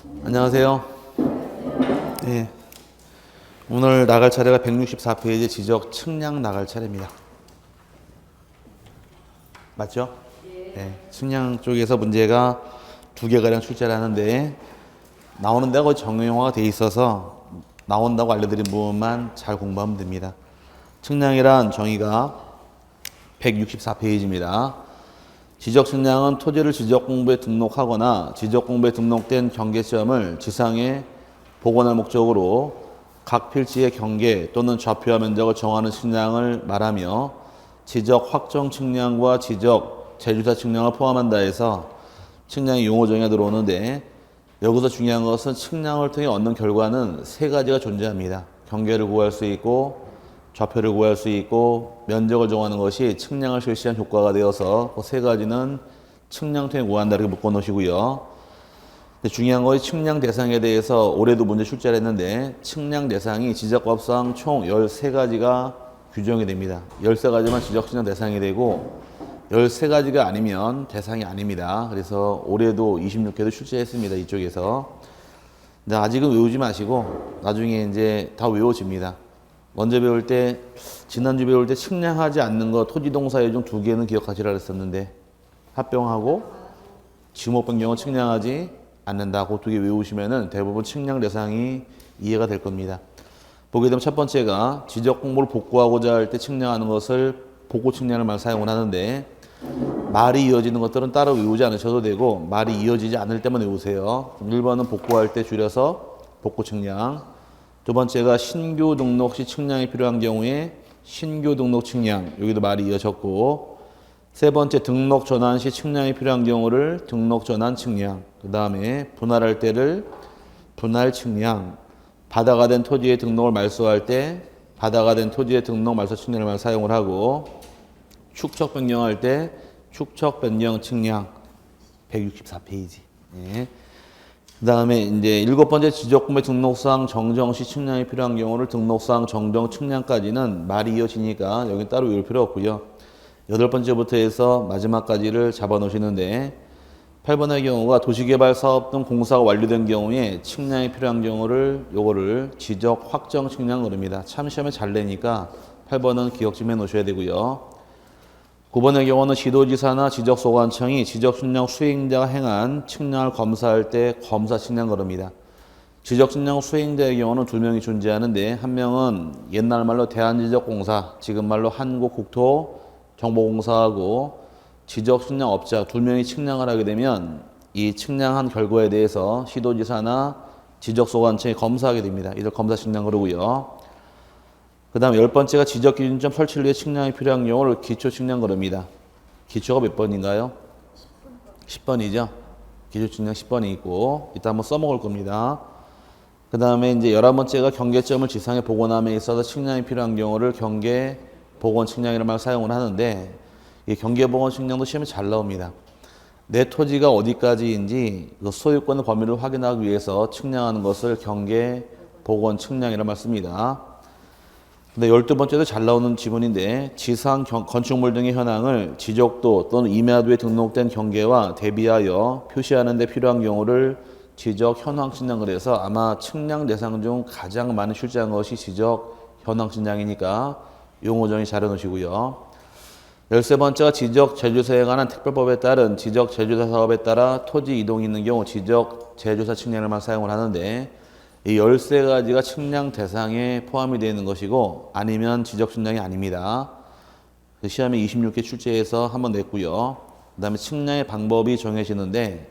안녕하세요. 네, 오늘 나갈 차례가 164페이지 지적 측량 나갈 차례입니다. 맞죠? 네, 측량 쪽에서 문제가 두 개가량 출제를 하는데 나오는 데가 거의 정형화가 돼 있어서 나온다고 알려드린 부분만 잘 공부하면 됩니다. 측량이란 정의가 164페이지입니다. 지적 측량은 토지를 지적 공부에 등록하거나 지적 공부에 등록된 경계점을 지상에 복원할 목적으로 각 필지의 경계 또는 좌표와 면적을 정하는 측량을 말하며 지적 확정 측량과 지적 제조사 측량을 포함한다 해서 측량의 용어 정의가 들어오는데, 여기서 중요한 것은 측량을 통해 얻는 결과는 세 가지가 존재합니다. 경계를 구할 수 있고 좌표를 구할 수 있고 면적을 정하는 것이 측량을 실시한 효과가 되어서 그 세 가지는 측량 통해 구한다 이렇게 묶어 놓으시고요. 근데 중요한 것이 측량 대상에 대해서 올해도 문제 출제를 했는데, 측량 대상이 지적법상 총 13가지가 규정이 됩니다. 13가지만 지적 측량 대상이 되고 13가지가 아니면 대상이 아닙니다. 그래서 올해도 26개도 출제했습니다. 이쪽에서. 근데 아직은 외우지 마시고 나중에 이제 다 외워집니다. 먼저 배울 때, 지난주 배울 때 측량하지 않는 거 토지동사의 중 2개는 기억하시라 그랬었는데, 합병하고 지목 변경은 측량하지 않는다고 2개 외우시면은 대부분 측량 대상이 이해가 될 겁니다. 보게 되면 첫 번째가 지적 공부를 복구하고자 할 때 측량하는 것을 복구 측량을 말 사용을 하는데, 말이 이어지는 것들은 따로 외우지 않으셔도 되고 말이 이어지지 않을 때만 외우세요. 1번은 복구할 때 줄여서 복구 측량, 두 번째가 신규 등록 시 측량이 필요한 경우에 신규 등록 측량, 여기도 말이 이어졌고, 세 번째 등록 전환 시 측량이 필요한 경우를 등록 전환 측량, 그 다음에 분할할 때를 분할 측량, 바다가 된 토지의 등록을 말소할 때 바다가 된 토지의 등록 말소 측량을 사용을 하고, 축척 변경할 때 축척 변경 측량 164페이지. 네. 그 다음에 이제 7번째 지적공부의 등록사항 정정 시 측량이 필요한 경우를 등록사항 정정 측량까지는 말이 이어지니까 여기 따로 외울 필요 없고요. 8번째부터 해서 마지막까지를 잡아 놓으시는데, 8번의 경우가 도시개발 사업 등 공사가 완료된 경우에 측량이 필요한 경우를 요거를 지적 확정 측량 그럽니다. 참 시험에 잘 내니까 8번은 기억 좀 해 놓으셔야 되고요. 9번의 경우는 지도지사나 지적소관청이 지적측량 수행자가 행한 측량을 검사할 때 검사 측량 그럽니다. 지적측량 수행자의 경우는 2명이 존재하는데, 한 명은 옛날 말로 대한지적공사, 지금 말로 한국국토정보공사하고 지적측량업자 2명이 측량을 하게 되면 이 측량한 결과에 대해서 시도지사나 지적소관청이 검사하게 됩니다. 이들 검사 측량 그러고요. 그 다음 10번째가 지적기준점 설치를 위해 측량이 필요한 경우를 기초 측량 그럽니다. 기초가 몇 번인가요? 10번이죠. 기초 측량 10번이 있고, 이따 한번 써먹을 겁니다. 그 다음에 이제 11번째가 경계점을 지상에 복원함에 있어서 측량이 필요한 경우를 경계 복원 측량이라는 말 사용을 하는데, 이 경계 복원 측량도 시험에 잘 나옵니다. 내 토지가 어디까지인지 그 소유권의 범위를 확인하기 위해서 측량하는 것을 경계 복원 측량이라는 말 씁니다. 근데 12번째도 잘 나오는 지문인데, 지상 건축물 등의 현황을 지적도 또는 임야도에 등록된 경계와 대비하여 표시하는 데 필요한 경우를 지적 현황 측량을 해서 아마 측량 대상 중 가장 많이 출제한 것이 지적 현황 측량이니까 용어 정의 잘 해놓으시고요. 13번째가 지적 제조사에 관한 특별법에 따른 지적 제조사 사업에 따라 토지 이동이 있는 경우 지적 제조사 측량을 사용을 하는데, 이 13가지가 측량 대상에 포함이 되어 있는 것이고 아니면 지적 측량이 아닙니다. 시험에 26개 출제해서 한번 냈고요. 그 다음에 측량의 방법이 정해지는데,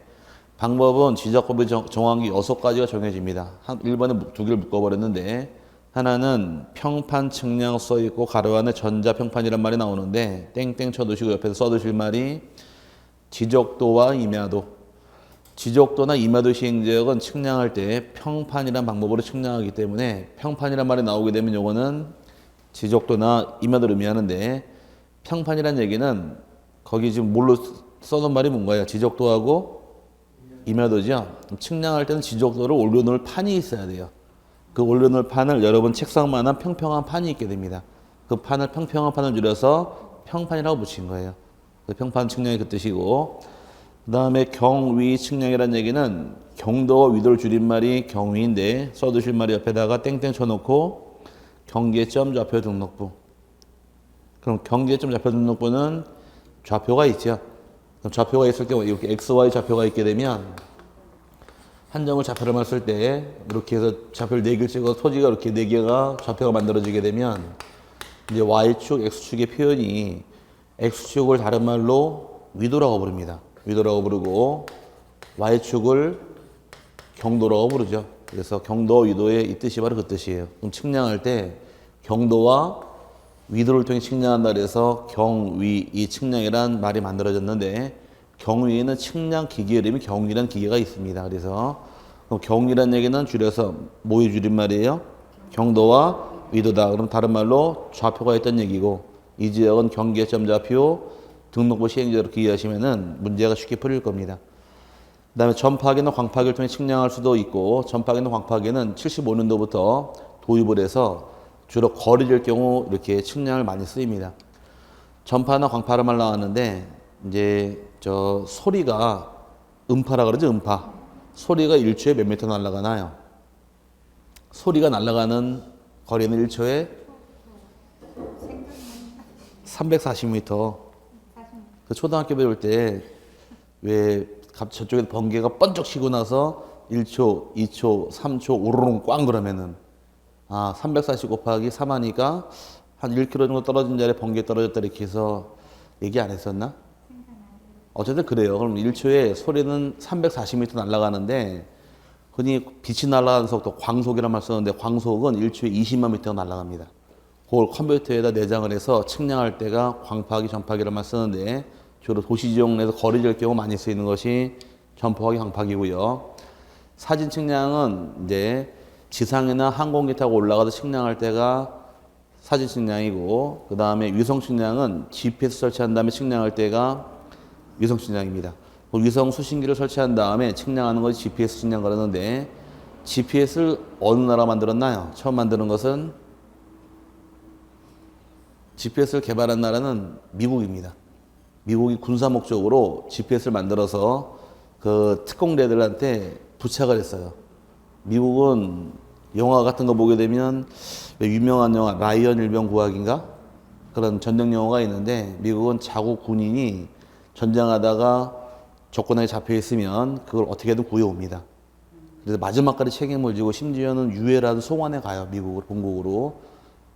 방법은 지적법이 정한 게 6가지가 정해집니다. 1번에 2개를 묶어버렸는데, 하나는 평판 측량 써있고 가로 안에 전자평판이란 말이 나오는데 땡땡 쳐두시고 옆에서 써두실 말이 지적도와 임야도, 지적도나 임야도 시행지역은 측량할 때 평판이란 방법으로 측량하기 때문에 평판이란 말이 나오게 되면 요거는 지적도나 임야도를 의미하는데, 평판이란 얘기는 거기 지금 뭘로 써놓은 말이 뭔가요? 지적도하고 임야도죠. 측량할 때는 지적도를 올려놓을 판이 있어야 돼요. 그 올려놓을 판을 여러분 책상만한 평평한 판이 있게 됩니다. 그 판을 평평한 판을 줄여서 평판이라고 붙인 거예요. 그 평판 측량이 그 뜻이고, 그 다음에 경위 측량이라는 얘기는 경도와 위도를 줄임말이 경위인데 써두실 말이 옆에다가 땡땡 쳐놓고 경계점 좌표 등록부. 그럼 경계점 좌표 등록부는 좌표가 있죠. 그럼 좌표가 있을 경우 이렇게 XY 좌표가 있게 되면 한 점을 좌표로 봤을 때 이렇게 해서 좌표를 4개를 찍어서 토지가 이렇게 4개가 좌표가 만들어지게 되면 이제 Y축, X축의 표현이 X축을 다른 말로 위도라고 부릅니다. 위도라고 부르고 Y축을 경도라고 부르죠. 그래서 경도와 위도의 이 뜻이 바로 그 뜻이에요. 그럼 측량할 때 경도와 위도를 통해 측량한다 그래서 경위, 이 측량이란 말이 만들어졌는데 경위에는 측량 기계 이름이 경위란 기계가 있습니다. 그래서 경위란 얘기는 줄여서 뭐의 줄임말이에요? 경도와 위도다. 그럼 다른 말로 좌표가 있던 얘기고 이 지역은 경계점 좌표 등록부 시행자 이렇게 이해하시면은 문제가 쉽게 풀릴 겁니다. 그 다음에 전파기나 광파기를 통해 측량할 수도 있고 전파기나 광파기는 75년도부터 도입을 해서 주로 거리 질 경우 이렇게 측량을 많이 쓰입니다. 전파나 광파란 말 나왔는데 이제 저 소리가 음파라 그러죠. 음파. 소리가 1초에 몇 미터 날아가나요? 소리가 날아가는 거리는 1초에 340m. 그 초등학교 배울 때 왜 저쪽에 번개가 번쩍 치고 나서 1초, 2초, 3초 우르릉 꽝 그러면은 340 곱하기 3하니까 한 1km 정도 떨어진 자리에 번개 떨어졌다 이렇게 해서 얘기 안 했었나? 어쨌든 그래요. 그럼 1초에 소리는 340m 날아가는데 흔히 빛이 날아가는 속도 광속이라는 말 쓰는데 광속은 1초에 20만 미터가 날아갑니다. 그걸 컴퓨터에다 내장을 해서 측량할 때가 광파기, 전파기라는 말 쓰는데 주로 도시 지역 내에서 거리 질 경우 많이 쓰이는 것이 전파기, 광파기고요. 사진 측량은 이제 지상이나 항공기 타고 올라가서 측량할 때가 사진 측량이고 그 다음에 위성 측량은 GPS 설치한 다음에 측량할 때가 위성 측량입니다. 위성 수신기를 설치한 다음에 측량하는 것이 GPS 측량 그러는데 GPS를 어느 나라가 만들었나요? 처음 만드는 것은 GPS를 개발한 나라는 미국입니다. 미국이 군사 목적으로 GPS를 만들어서 그 특공대들한테 부착을 했어요. 미국은 영화 같은 거 보게 되면 유명한 영화 라이언 일병 구하기인가 그런 전쟁 영화가 있는데 미국은 자국 군인이 전쟁하다가 적군에게 잡혀 있으면 그걸 어떻게든 구해옵니다. 그래서 마지막까지 책임을 지고 심지어는 유해라도 송환해 가요. 미국으로 본국으로.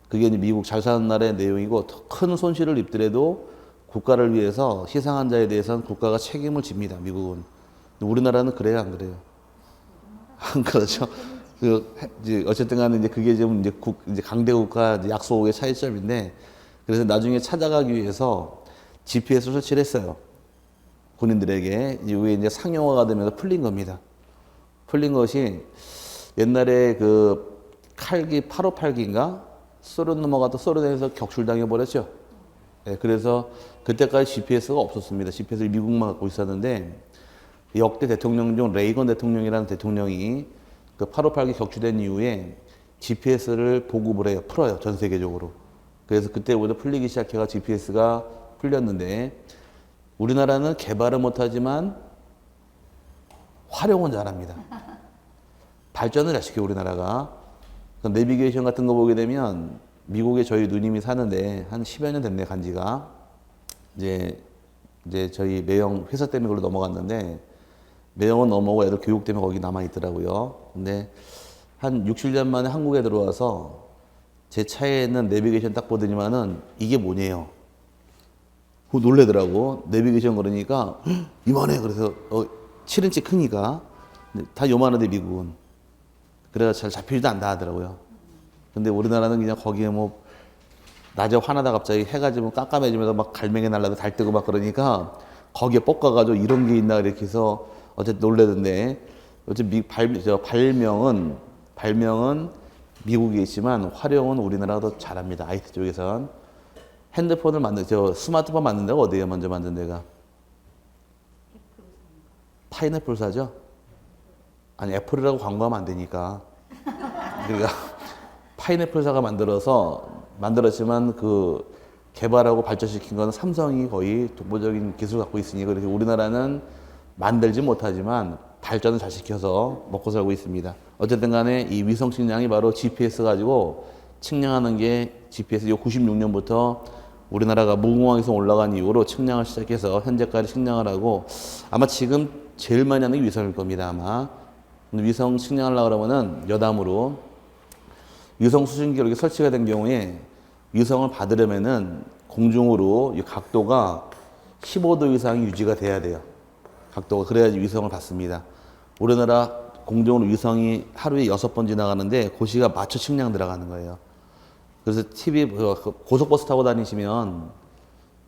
그게 이제 미국 잘 사는 나라의 내용이고 더 큰 손실을 입더라도 국가를 위해서 희생한 자에 대해서는 국가가 책임을 집니다. 미국은. 우리나라는 그래요, 안 그래요? 안 그렇죠. 이제 어쨌든 간에 이제 그게 좀 이제 강대 국가 약소국의 차이점인데 그래서 나중에 찾아가기 위해서 GPS를 설치를 했어요. 군인들에게. 이후에 이제 상용화가 되면서 풀린 겁니다. 풀린 것이 옛날에 그 칼기 858기인가? 소련 넘어가다 소련에서 격출당해 버렸죠. 네, 그래서 그때까지 GPS가 없었습니다. GPS를 미국만 갖고 있었는데 역대 대통령 중 레이건 대통령이라는 대통령이 그 858기 격추된 이후에 GPS를 보급을 해요. 풀어요. 전 세계적으로. 그래서 그때부터 풀리기 시작해가 GPS가 풀렸는데 우리나라는 개발은 못하지만 활용은 잘합니다. 발전을 잘 시켜요. 우리나라가. 내비게이션 같은 거 보게 되면 미국에 저희 누님이 사는데 한 10여 년 됐네 간지가. 이제 저희 매형 회사 때문에 그걸로 넘어갔는데 매형은 넘어오고 애들 교육 때문에 거기 남아 있더라고요. 근데 한 6, 7년 만에 한국에 들어와서 제 차에 있는 내비게이션 딱 보더니만은 이게 뭐냐요. 놀래더라고. 내비게이션 그러니까 이만해. 그래서 7인치 크니까 다 요만한데 미국은. 그래서 잘 잡히지도 않다 하더라고요. 근데 우리나라는 그냥 거기에 뭐 낮에 화나다 갑자기 해가 지면 깜깜해지면서 막 갈매기 날라도 달 뜨고 막 그러니까 거기에 볶아가지고 이런 게 있나 이렇게 해서 어쨌든 놀래던데 어쨌든 발명은 미국에 있지만 활용은 우리나라가 더 잘합니다. IT 쪽에선. 핸드폰을 스마트폰 만든 데가 어디예요? 먼저 만든 데가? 파인애플사죠? 아니 애플이라고 광고하면 안 되니까. 그러니까 파인애플사가 만들었지만 그 개발하고 발전시킨 건 삼성이 거의 독보적인 기술을 갖고 있으니까 그래서 우리나라는 만들지 못하지만 발전을 잘 시켜서 먹고 살고 있습니다. 어쨌든 간에 이 위성 측량이 바로 GPS 가지고 측량하는 게 GPS 요 96년부터 우리나라가 무궁화위성 올라간 이후로 측량을 시작해서 현재까지 측량을 하고 아마 지금 제일 많이 하는 게 위성일 겁니다. 아마 위성 측량하려고 그러면은 여담으로 위성 수신기가 이렇게 설치가 된 경우에 위성을 받으려면은 공중으로 이 각도가 15도 이상이 유지가 돼야 돼요. 각도가 그래야지 위성을 받습니다. 우리나라 공중으로 위성이 하루에 6번 지나가는데 고시가 맞춰 측량 들어가는 거예요. 그래서 TV 고속버스 타고 다니시면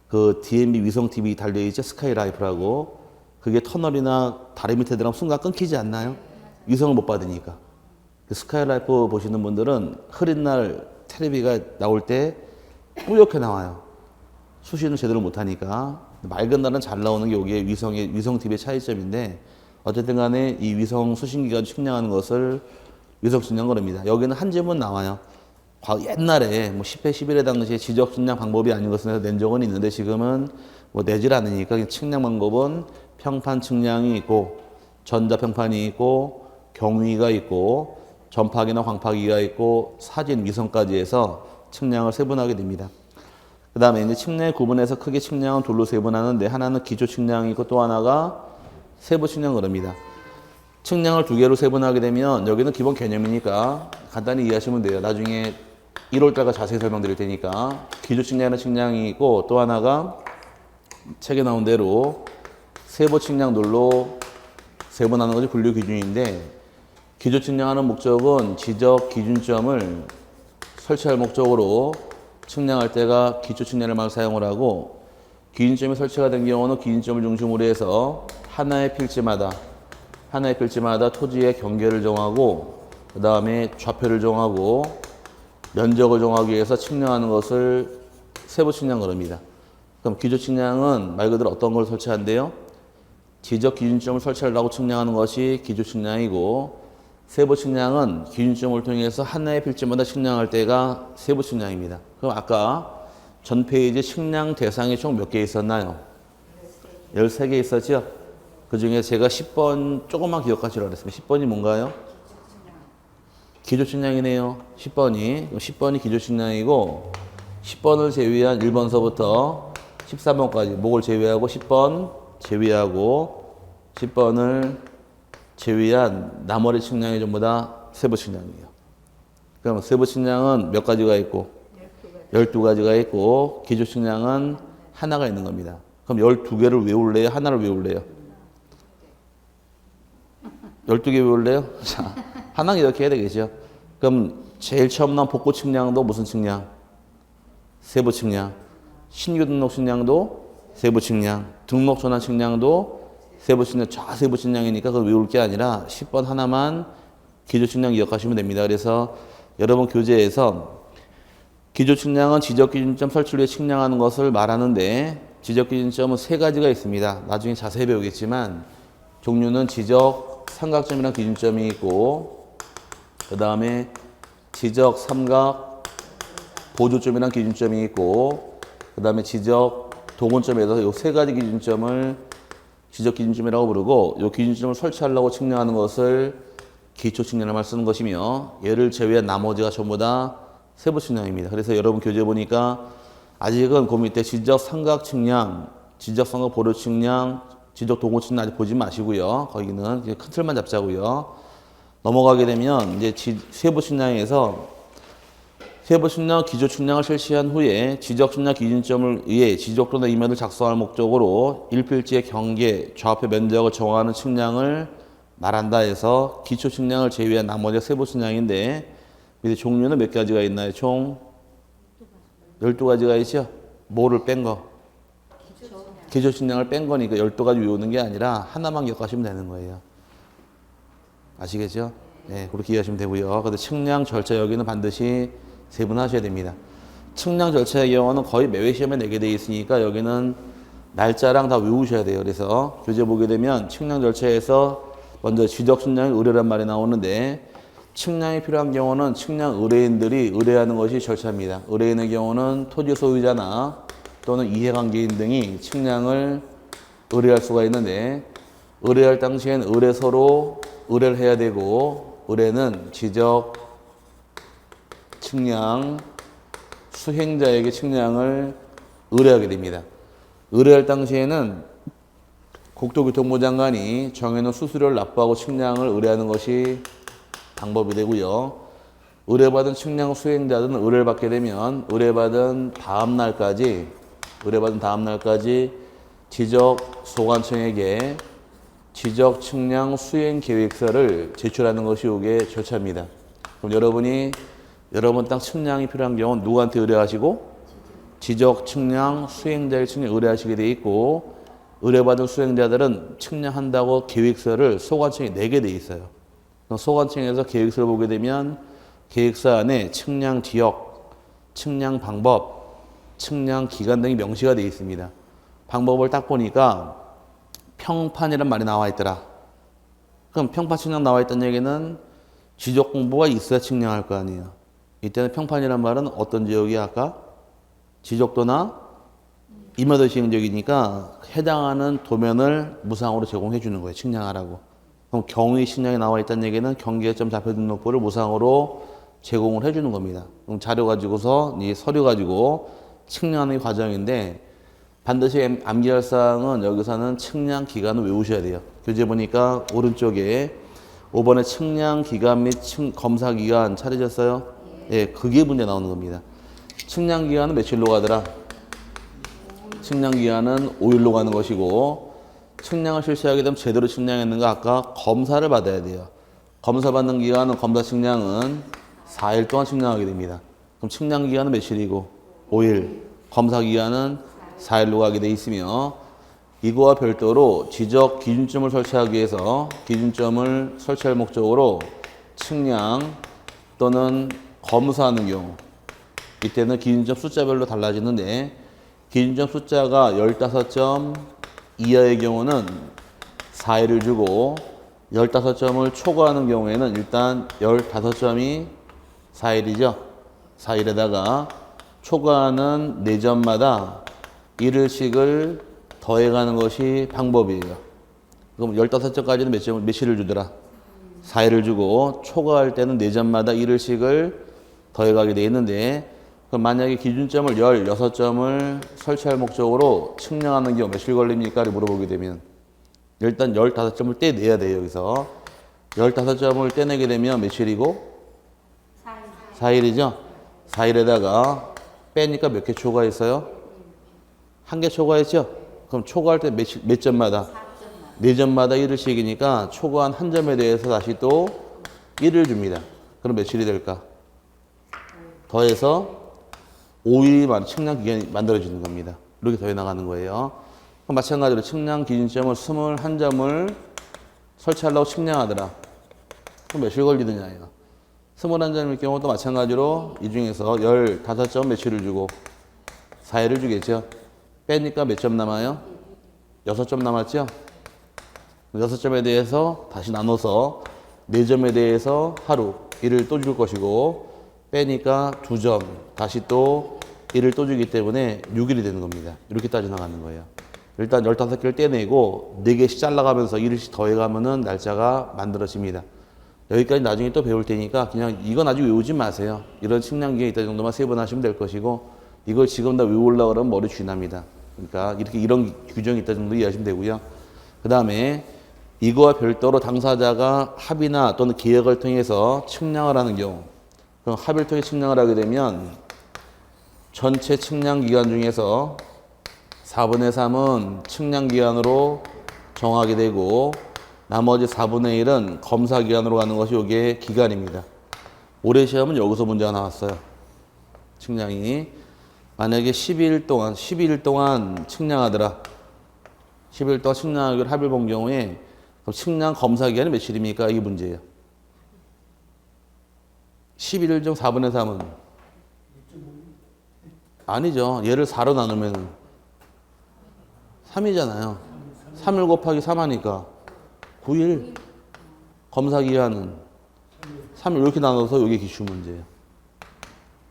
그 DMB 위성 TV 달려있죠. 스카이라이프라고. 그게 터널이나 다리 밑에 들어가면 순간 끊기지 않나요? 위성을 못 받으니까. 스카이라이프 보시는 분들은 흐린 날 텔레비가 나올 때 뿌옇게 나와요. 수신을 제대로 못하니까. 맑은 날은 잘 나오는 게 여기에 위성 TV의 차이점인데 어쨌든 간에 이 위성 수신기가 측량하는 것을 위성 측량 거랍니다. 여기는 한 질문 나와요. 옛날에 뭐 10회, 11회 당시에 지적 측량 방법이 아닌 것을 낸 적은 있는데 지금은 뭐 내질 않으니까 측량 방법은 평판 측량이 있고 전자평판이 있고 경위가 있고 전파기나 광파기가 있고 사진 위성까지 해서 측량을 세분하게 됩니다. 그 다음에 이제 측량의 구분해서 크게 측량은 둘로 세분하는데 하나는 기초 측량이 있고 또 하나가 세부 측량 그럽니다. 측량을 두 개로 세분하게 되면 여기는 기본 개념이니까 간단히 이해하시면 돼요. 나중에 1월달가 자세히 설명드릴 테니까 기초 측량이라는 측량이 있고 또 하나가 책에 나온 대로 세부 측량들로 세분하는 것이 분류 기준인데 기초 측량하는 목적은 지적 기준점을 설치할 목적으로 측량할 때가 기초 측량을 사용을 하고 기준점이 설치가 된 경우는 기준점을 중심으로 해서 하나의 필지마다 토지의 경계를 정하고 그 다음에 좌표를 정하고 면적을 정하기 위해서 측량하는 것을 세부 측량 그럽니다. 그럼 기초 측량은 말 그대로 어떤 걸 설치한대요? 지적 기준점을 설치하려고 측량하는 것이 기초 측량이고 세부 측량은 기준점을 통해서 하나의 필지마다 측량할 때가 세부 측량입니다. 그럼 아까 전 페이지 측량 대상이 총 몇 개 있었나요? 13개 있었죠? 그 중에 제가 10번 조금만 기억하시라고 그랬습니다. 10번이 뭔가요? 기초 측량이네요. 10번이 기초 측량이고 10번을 제외한 1번서부터 13번까지 목을 제외하고 10번 제외하고 10번을 제외한 나머지 측량이 전부 다 세부 측량이에요. 그럼 세부 측량은 몇 가지가 있고 12가지가 있고 기초 측량은 하나가 있는 겁니다. 그럼 12개를 외울래요? 하나를 외울래요? 12개 외울래요? 자, 하나는 이렇게 해야 되겠죠. 그럼 제일 처음 나온 복구 측량도 무슨 측량? 세부 측량. 신규 등록 측량도 세부 측량. 등록 전환 측량도 세부 측량, 좌세부 측량이니까 그걸 외울 게 아니라 10번 하나만 기초 측량 기억하시면 됩니다. 그래서 여러분 교재에서 기초 측량은 지적 기준점 설치를 위해 측량하는 것을 말하는데 지적 기준점은 세 가지가 있습니다. 나중에 자세히 배우겠지만 종류는 지적 삼각점이라는 기준점이 있고 그 다음에 지적 삼각 보조점이라는 기준점이 있고 그 다음에 지적 도근점에서 이 세 가지 기준점을 지적 기준점이라고 부르고 이 기준점을 설치하려고 측량하는 것을 기초 측량을 쓰는 것이며 얘를 제외한 나머지가 전부 다 세부 측량입니다. 그래서 여러분 교재 보니까 아직은 그 밑에 지적 삼각 측량, 지적 삼각 보조 측량, 지적 도구 측량 아직 보지 마시고요. 거기는 그냥 큰 틀만 잡자고요. 넘어가게 되면 이제 세부 측량에서 세부 측량, 기초 측량을 실시한 후에 지적 측량 기준점을 위해 지적도나 이면을 작성할 목적으로 일필지의 경계, 좌표 면적을 정하는 측량을 말한다 해서 기초 측량을 제외한 나머지 세부 측량인데 밑에 종류는 몇 가지가 있나요? 총 12가지가 있죠? 뭐를 뺀 거? 기초 측량을 뺀 거니까 12가지 외우는 게 아니라 하나만 기억하시면 되는 거예요. 아시겠죠? 네, 그렇게 이해하시면 되고요. 근데 측량 절차 여기는 반드시 세분하셔야 됩니다. 측량 절차의 경우는 거의 매회 시험에 내게 되어 있으니까 여기는 날짜랑 다 외우셔야 돼요. 그래서 교재 보게 되면 측량 절차에서 먼저 지적 측량 의뢰란 말이 나오는데 측량이 필요한 경우는 측량 의뢰인들이 의뢰하는 것이 절차입니다. 의뢰인의 경우는 토지 소유자나 또는 이해관계인 등이 측량을 의뢰할 수가 있는데 의뢰할 당시엔 의뢰서로 의뢰를 해야 되고 의뢰는 지적 측량 수행자에게 측량을 의뢰하게 됩니다. 의뢰할 당시에는 국토교통부 장관이 정해놓은 수수료를 납부하고 측량을 의뢰하는 것이 방법이 되고요. 의뢰받은 측량 수행자들은 의뢰를 받게 되면 의뢰받은 다음 날까지 지적 소관청에게 지적 측량 수행 계획서를 제출하는 것이 이게 절차입니다. 그럼 여러분 땅 측량이 필요한 경우는 누구한테 의뢰하시고 지적 측량 수행자의 측량 의뢰하시게 돼 있고 의뢰받은 수행자들은 측량한다고 계획서를 소관청에 내게 돼 있어요. 소관청에서 계획서를 보게 되면 계획서 안에 측량 지역, 측량 방법, 측량 기간 등이 명시가 되어 있습니다. 방법을 딱 보니까 평판이란 말이 나와 있더라. 그럼 평판 측량 나와 있다는 얘기는 지적 공부가 있어야 측량할 거 아니에요. 이때는 평판이란 말은 어떤 지역이 아까 지적도나 임야도 시행지역이니까 해당하는 도면을 무상으로 제공해 주는 거예요. 측량하라고. 그럼 경위 측량이 나와 있다는 얘기는 경계점 좌표 등록부를 무상으로 제공을 해 주는 겁니다. 그럼 자료 가지고서 이 서류 가지고 측량하는 과정인데 반드시 암기할 사항은 여기서는 측량 기간을 외우셔야 돼요. 교재 보니까 오른쪽에 5번에 측량 기간 및 검사 기간 찾으셨어요? 예, 그게 문제 나오는 겁니다. 측량 기간은 며칠로 가더라? 측량 기간은 5일로 가는 것이고 측량을 실시하게 되면 제대로 측량했는가 아까 검사를 받아야 돼요. 검사 받는 기간은 검사 측량은 4일 동안 측량하게 됩니다. 그럼 측량 기간은 며칠이고 5일, 검사 기간은 4일로 가게 돼 있으며 이거와 별도로 지적 기준점을 설치하기 위해서 기준점을 설치할 목적으로 측량 또는 검사하는 경우 이때는 기준점 숫자별로 달라지는데 기준점 숫자가 15점 이하의 경우는 4일을 주고 15점을 초과하는 경우에는 일단 15점이 4일이죠. 4일에다가 초과하는 4점마다 1일씩을 더해가는 것이 방법이에요. 그럼 15점까지는 며칠을 주더라? 4일을 주고 초과할 때는 4점마다 1일씩을 더해가게 돼 있는데 그럼 만약에 기준점을 16점을 설치할 목적으로 측량하는 경우 며칠 걸립니까?를 물어보게 되면 일단 15점을 떼내야 돼요. 여기서 15점을 떼내게 되면 며칠이고 4일이죠. 4일에다가 빼니까 몇 개 초과했어요? 1개 초과했죠? 그럼 초과할 때 몇 점마다? 4점마다 1일씩이니까 초과한 한 점에 대해서 다시 또 1을 줍니다. 그럼 며칠이 될까? 더해서 5일이 측량 기간이 만들어지는 겁니다. 이렇게 더해 나가는 거예요. 그럼 마찬가지로 측량 기준점을 21점을 설치하려고 측량하더라. 그럼 며칠 걸리느냐예요. 21점일 경우도 마찬가지로 이 중에서 15점 며칠을 주고 4일을 주겠죠. 빼니까 몇 점 남아요? 6점 남았죠? 6점에 대해서 다시 나눠서 4점에 대해서 하루 1을 또 줄 것이고 빼니까 2점 다시 또 1을 또 주기 때문에 6일이 되는 겁니다. 이렇게 따져 나가는 거예요. 일단 15개를 떼내고 4개씩 잘라가면서 1일씩 더해가면은 날짜가 만들어집니다. 여기까지 나중에 또 배울 테니까 그냥 이건 아직 외우지 마세요. 이런 측량기가 있다 정도만 세분하시면 될 것이고 이걸 지금 다 외우려고 그러면 머리 쥐납니다. 그러니까 이렇게 이런 규정이 있다 정도 이해하시면 되고요. 그 다음에 이거와 별도로 당사자가 합의나 또는 계약을 통해서 측량을 하는 경우 그럼 합의를 통해 측량을 하게 되면 전체 측량 기간 중에서 4분의 3은 측량 기간으로 정하게 되고 나머지 4분의 1은 검사 기간으로 가는 것이 이게 기간입니다. 올해 시험은 여기서 문제가 나왔어요. 측량이 만약에 12일 동안 측량하더라. 12일 동안 측량하기로 합의를 본 경우에 그럼 측량 검사 기간이 며칠입니까? 이게 문제예요. 11일 중 4분의 3은 아니죠. 얘를 4로 나누면 3이잖아요. 3일 곱하기 3 하니까 9일. 검사 기간은 3일 이렇게 나눠서 이게 기출 문제예요.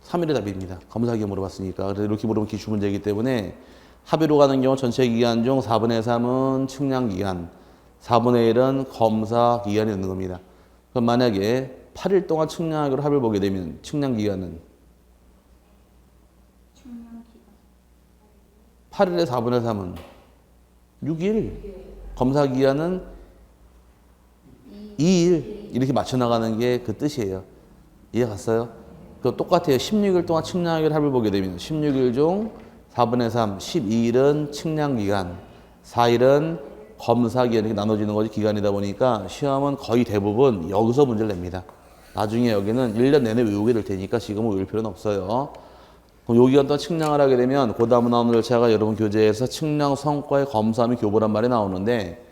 3일의 답입니다. 검사 기간 물어봤으니까. 그래서 이렇게 물으면 기출 문제이기 때문에 합의로 가는 경우 전체 기간 중 4분의 3은 측량 기간, 4분의 1은 검사 기간이 있는 겁니다. 그럼 만약에 8일 동안 측량하기로 합의를 보게 되면 측량 기간은 8일에 4분의 3은 6일. 검사 기간은 2일. 이렇게 맞춰 나가는 게 그 뜻이에요. 이해 갔어요? 그 똑같아요. 16일 동안 측량하기로 합의를 보게 되면 16일 중 4분의 3, 12일은 측량 기간, 4일은 검사 기간 이렇게 나눠지는 거지 기간이다 보니까 시험은 거의 대부분 여기서 문제를 냅니다. 나중에 여기는 1년 내내 외우게 될 테니까 지금은 외울 필요는 없어요. 그럼 요 기간 동안 측량을 하게 되면 그 다음 나오는 절차가 여러분 교재에서 측량 성과의 검사 및 교보란 말이 나오는데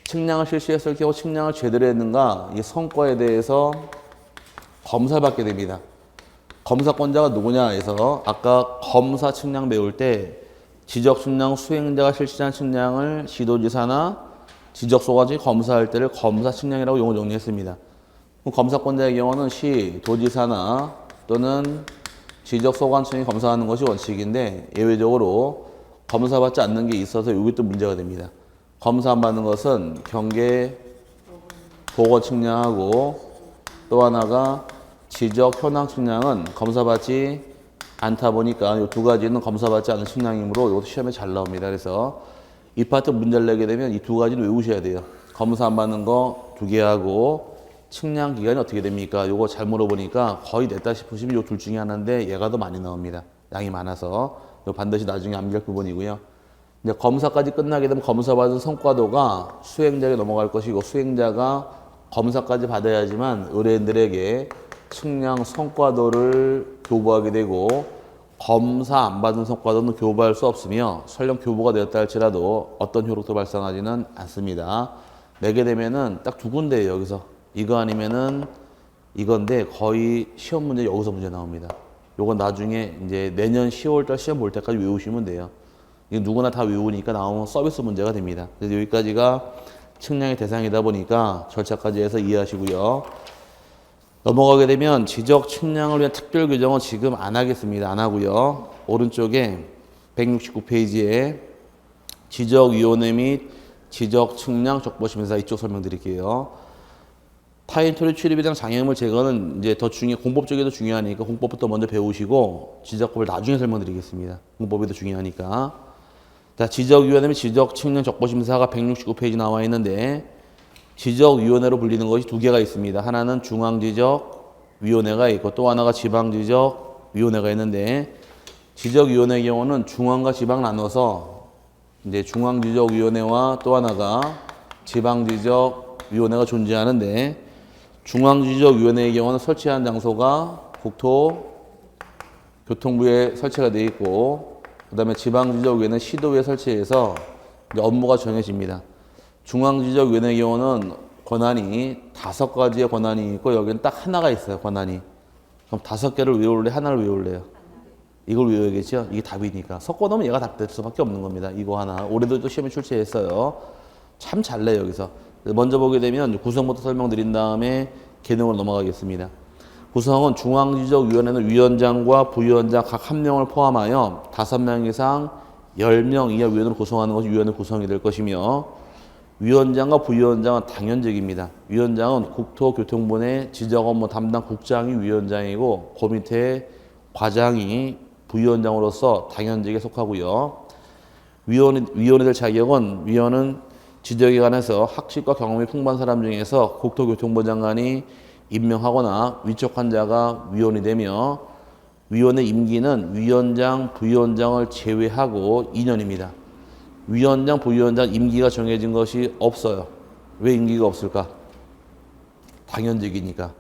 측량을 실시했을 경우 측량을 제대로 했는가 이 성과에 대해서 검사를 받게 됩니다. 검사권자가 누구냐 해서 아까 검사 측량 배울 때 지적 측량 수행자가 실시한 측량을 시도지사나 지적소관청이 검사할 때를 검사 측량이라고 용어 정리했습니다. 검사권자의 경우는 시, 도지사나 또는 지적소관청이 검사하는 것이 원칙인데 예외적으로 검사받지 않는 게 있어서 이것도 문제가 됩니다. 검사 안 받는 것은 경계, 보건 측량하고 또 하나가 지적 현황 측량은 검사받지 않다 보니까 이 두 가지는 검사받지 않은 측량이므로 이것도 시험에 잘 나옵니다. 그래서 이 파트 문제를 내게 되면 이 두 가지는 외우셔야 돼요. 검사 안 받는 거 두 개 하고 측량 기간이 어떻게 됩니까? 이거 잘 물어보니까 거의 냈다 싶으시면 이 둘 중에 하나인데 얘가 더 많이 나옵니다. 양이 많아서 이거 반드시 나중에 암기할 부분이고요. 이제 검사까지 끝나게 되면 검사받은 성과도가 수행자에게 넘어갈 것이고 수행자가 검사까지 받아야지만 의뢰인들에게 측량 성과도를 교부하게 되고 검사 안 받은 성과도는 교부할 수 없으며 설령 교부가 되었다 할지라도 어떤 효력도 발생하지는 않습니다. 내게 되면은 딱 두 군데예요. 여기서 이거 아니면은 이건데 거의 시험 문제 여기서 문제 나옵니다. 요건 나중에 이제 내년 10월달 시험 볼 때까지 외우시면 돼요. 이거 누구나 다 외우니까 나오면 서비스 문제가 됩니다. 그래서 여기까지가 측량의 대상이다 보니까 절차까지 해서 이해하시고요. 넘어가게 되면 지적 측량을 위한 특별 규정은 지금 안 하겠습니다. 안 하고요. 오른쪽에 169페이지에 지적위원회 및 지적 측량 적보심사 이쪽 설명드릴게요. 타인 토리 출입에 대한 장애물 제거는 이제 더 공법 쪽에도 중요하니까 공법부터 먼저 배우시고 지적법을 나중에 설명드리겠습니다. 공법이 더 중요하니까. 자, 지적위원회 및 지적 측량 적보심사가 169페이지 나와 있는데 지적위원회로 불리는 것이 두 개가 있습니다. 하나는 중앙지적위원회가 있고 또 하나가 지방지적위원회가 있는데 지적위원회의 경우는 중앙과 지방 나눠서 이제 중앙지적위원회와 또 하나가 지방지적위원회가 존재하는데 중앙지적위원회의 경우는 설치한 장소가 국토교통부에 설치가 되어 있고 그 다음에 지방지적위원회는 시도에 설치해서 업무가 정해집니다. 중앙지적위원회의 경우는 권한이 5가지의 권한이 있고 여기는 딱 하나가 있어요. 권한이. 그럼 5개를 외울래? 하나를 외울래요? 이걸 외워야겠죠? 이게 답이니까. 섞어놓으면 얘가 답 될 수밖에 없는 겁니다. 이거 하나. 올해도 또 시험에 출제했어요. 참 잘래 여기서. 먼저 보게 되면 구성부터 설명드린 다음에 개념으로 넘어가겠습니다. 구성은 중앙지적위원회는 위원장과 부위원장 각 1명을 포함하여 5명 이상 10명 이하 위원으로 구성하는 것이 위원회 구성이 될 것이며 위원장과 부위원장은 당연직입니다. 위원장은 국토교통부 내 지적업무 담당 국장이 위원장이고 그 밑에 과장이 부위원장으로서 당연직에 속하고요. 위원회될 자격은 위원은 지적에 관해서 학식과 경험이 풍부한 사람 중에서 국토교통부 장관이 임명하거나 위촉한 자가 위원이 되며 위원의 임기는 위원장, 부위원장을 제외하고 2년입니다. 위원장, 부위원장 임기가 정해진 것이 없어요. 왜 임기가 없을까? 당연직이니까.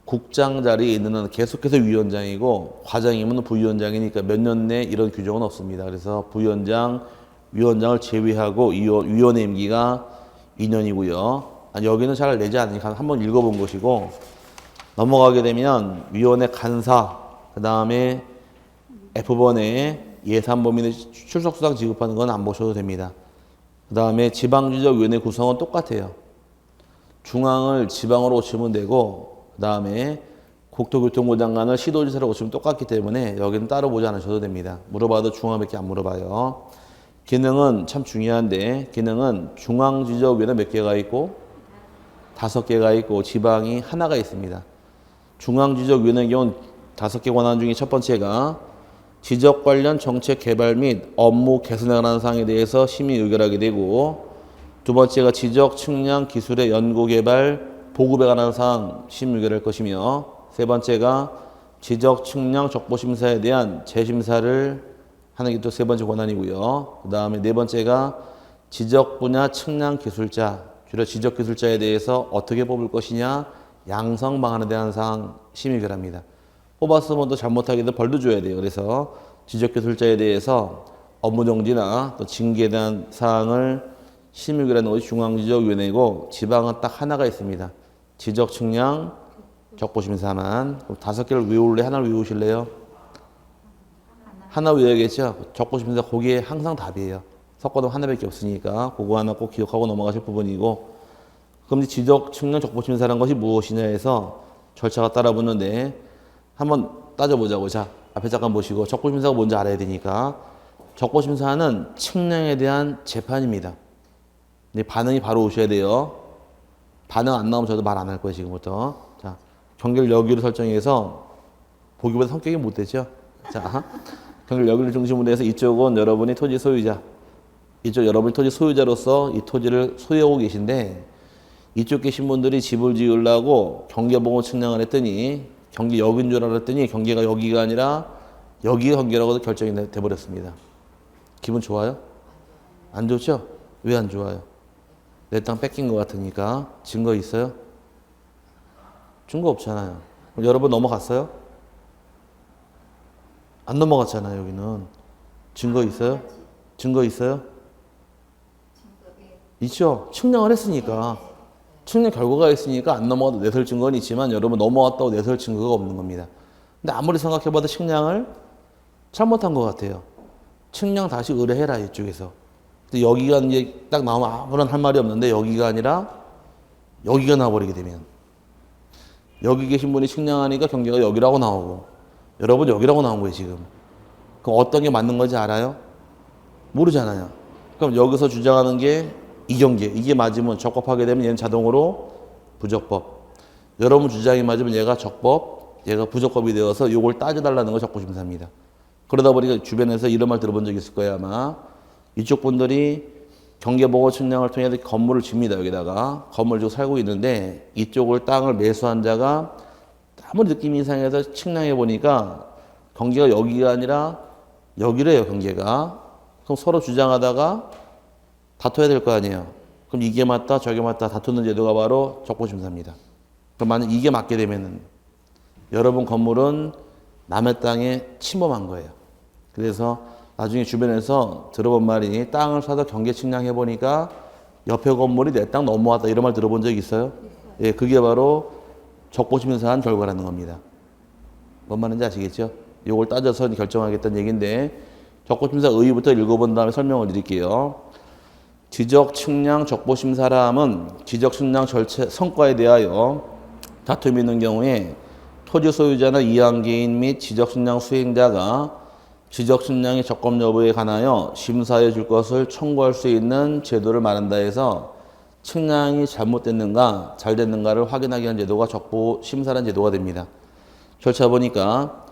국장 자리에 있는 한 계속해서 위원장이고 과장이면 부위원장이니까 몇 년 내 이런 규정은 없습니다. 그래서 부위원장, 위원장을 제외하고 위원의 임기가 2년이고요. 여기는 잘 내지 않으니까 한번 읽어본 것이고 넘어가게 되면 위원회 간사, 그 다음에 F번에 예산범위내 출석수당 지급하는 건 안 보셔도 됩니다. 그 다음에 지방지적위원회 구성은 똑같아요. 중앙을 지방으로 오시면 되고 그 다음에 국토교통부 장관을 시도지사로 오시면 똑같기 때문에 여기는 따로 보지 않으셔도 됩니다. 물어봐도 중앙밖에 안 물어봐요. 기능은 참 중요한데 기능은 중앙지적위원회 몇 개가 있고 5개가 있고 지방이 하나가 있습니다. 중앙지적위원회의 경우는 5개 권한 중에 첫 번째가 지적 관련 정책 개발 및 업무 개선에 관한 사항에 대해서 심의 의결하게 되고 두 번째가 지적 측량 기술의 연구 개발 보급에 관한 사항 심의 의결할 것이며 세 번째가 지적 측량 적보 심사에 대한 재심사를 하는 게 또 세 번째 권한이고요. 그 다음에 네 번째가 지적 분야 측량 기술자, 주로 지적 기술자에 대해서 어떻게 뽑을 것이냐 양성 방안에 대한 사항 심의 의결합니다. 뽑았으면 또 잘못하게 되면 벌도 줘야 돼요. 그래서 지적 기술자에 대해서 업무 정지나 또 징계에 대한 사항을 심의 의결하는 것이 중앙지적위원회고 지방은 딱 하나가 있습니다. 지적 측량 적보 심사만. 그럼 5개를 외울래? 하나를 외우실래요? 하나 외워야겠죠? 적보 심사 거기에 항상 답이에요. 석고는 하나밖에 없으니까 그거 하나 꼭 기억하고 넘어가실 부분이고 그럼 지적 측량 적보 심사라는 것이 무엇이냐 해서 절차가 따라 붙는데 한번 따져보자고. 자, 앞에 잠깐 보시고 적보 심사가 뭔지 알아야 되니까 적보 심사는 측량에 대한 재판입니다. 근데 반응이 바로 오셔야 돼요. 반응 안 나오면 저도 말 안 할 거예요, 지금부터. 자, 경계를 여기로 설정해서 보기보다 성격이 못 되죠? 자, 경계를 여기를 중심으로 해서 이쪽은 여러분이 토지 소유자. 이쪽 여러분이 토지 소유자로서 이 토지를 소유하고 계신데 이쪽 계신 분들이 집을 지으려고 경계보고 측량을 했더니 경계 여기인 줄 알았더니 경계가 여기가 아니라 여기가 경계라고 결정이 돼버렸습니다. 기분 좋아요? 안 좋죠? 왜 안 좋아요? 내 땅 뺏긴 것 같으니까. 증거 있어요? 증거 없잖아요. 그럼 여러분 넘어갔어요? 안 넘어갔잖아요. 여기는. 증거 있어요? 증거 있어요? 있죠? 측량을 했으니까. 측량 결과가 있으니까 안 넘어가도 내설 증거는 있지만 여러분 넘어갔다고 내설 증거가 없는 겁니다. 근데 아무리 생각해봐도 측량을 잘못한 것 같아요. 측량 다시 의뢰해라 이쪽에서. 근데 여기가 이제 딱 나오면 아무런 할 말이 없는데 여기가 아니라 여기가 나와버리게 되면 여기 계신 분이 측량하니까 경계가 여기라고 나오고 여러분 여기라고 나온 거예요 지금. 그럼 어떤 게 맞는 건지 알아요? 모르잖아요. 그럼 여기서 주장하는 게 이 경계, 이게 맞으면 적법하게 되면 얘는 자동으로 부적법. 여러분 주장이 맞으면 얘가 적법, 얘가 부적법이 되어서 이걸 따져달라는 거 적고 심사입니다. 그러다 보니까 주변에서 이런 말 들어본 적 있을 거예요 아마. 이쪽 분들이 경계보고 측량을 통해서 건물을 집니다. 여기다가 건물을 지고 살고 있는데 이쪽을 땅을 매수한 자가 아무리 느낌이 이상해서 측량해 보니까 경계가 여기가 아니라 여기래요. 경계가. 그럼 서로 주장하다가 다퉈야 될 거 아니에요. 그럼 이게 맞다 저게 맞다 다투는 제도가 바로 적보심사입니다. 그럼 만약 이게 맞게 되면은 여러분 건물은 남의 땅에 침범한 거예요. 그래서 나중에 주변에서 들어본 말이 땅을 사서 경계 측량해 보니까 옆에 건물이 내 땅 넘어왔다 이런 말 들어본 적 있어요? 예, 그게 바로 적보심사한 결과라는 겁니다. 뭔 말인지 아시겠죠? 이걸 따져서 결정하겠다는 얘기인데 적보심사 의의부터 읽어본 다음에 설명을 드릴게요. 지적 측량 적보심사람은 지적 측량 절차 성과에 대하여 다툼이 있는 경우에 토지 소유자나 이양개인 및 지적 측량 수행자가 지적 측량의 적법 여부에 관하여 심사해 줄 것을 청구할 수 있는 제도를 말한다 해서 측량이 잘못됐는가 잘 됐는가를 확인하기 위한 제도가 적보 심사라는 제도가 됩니다. 절차 보니까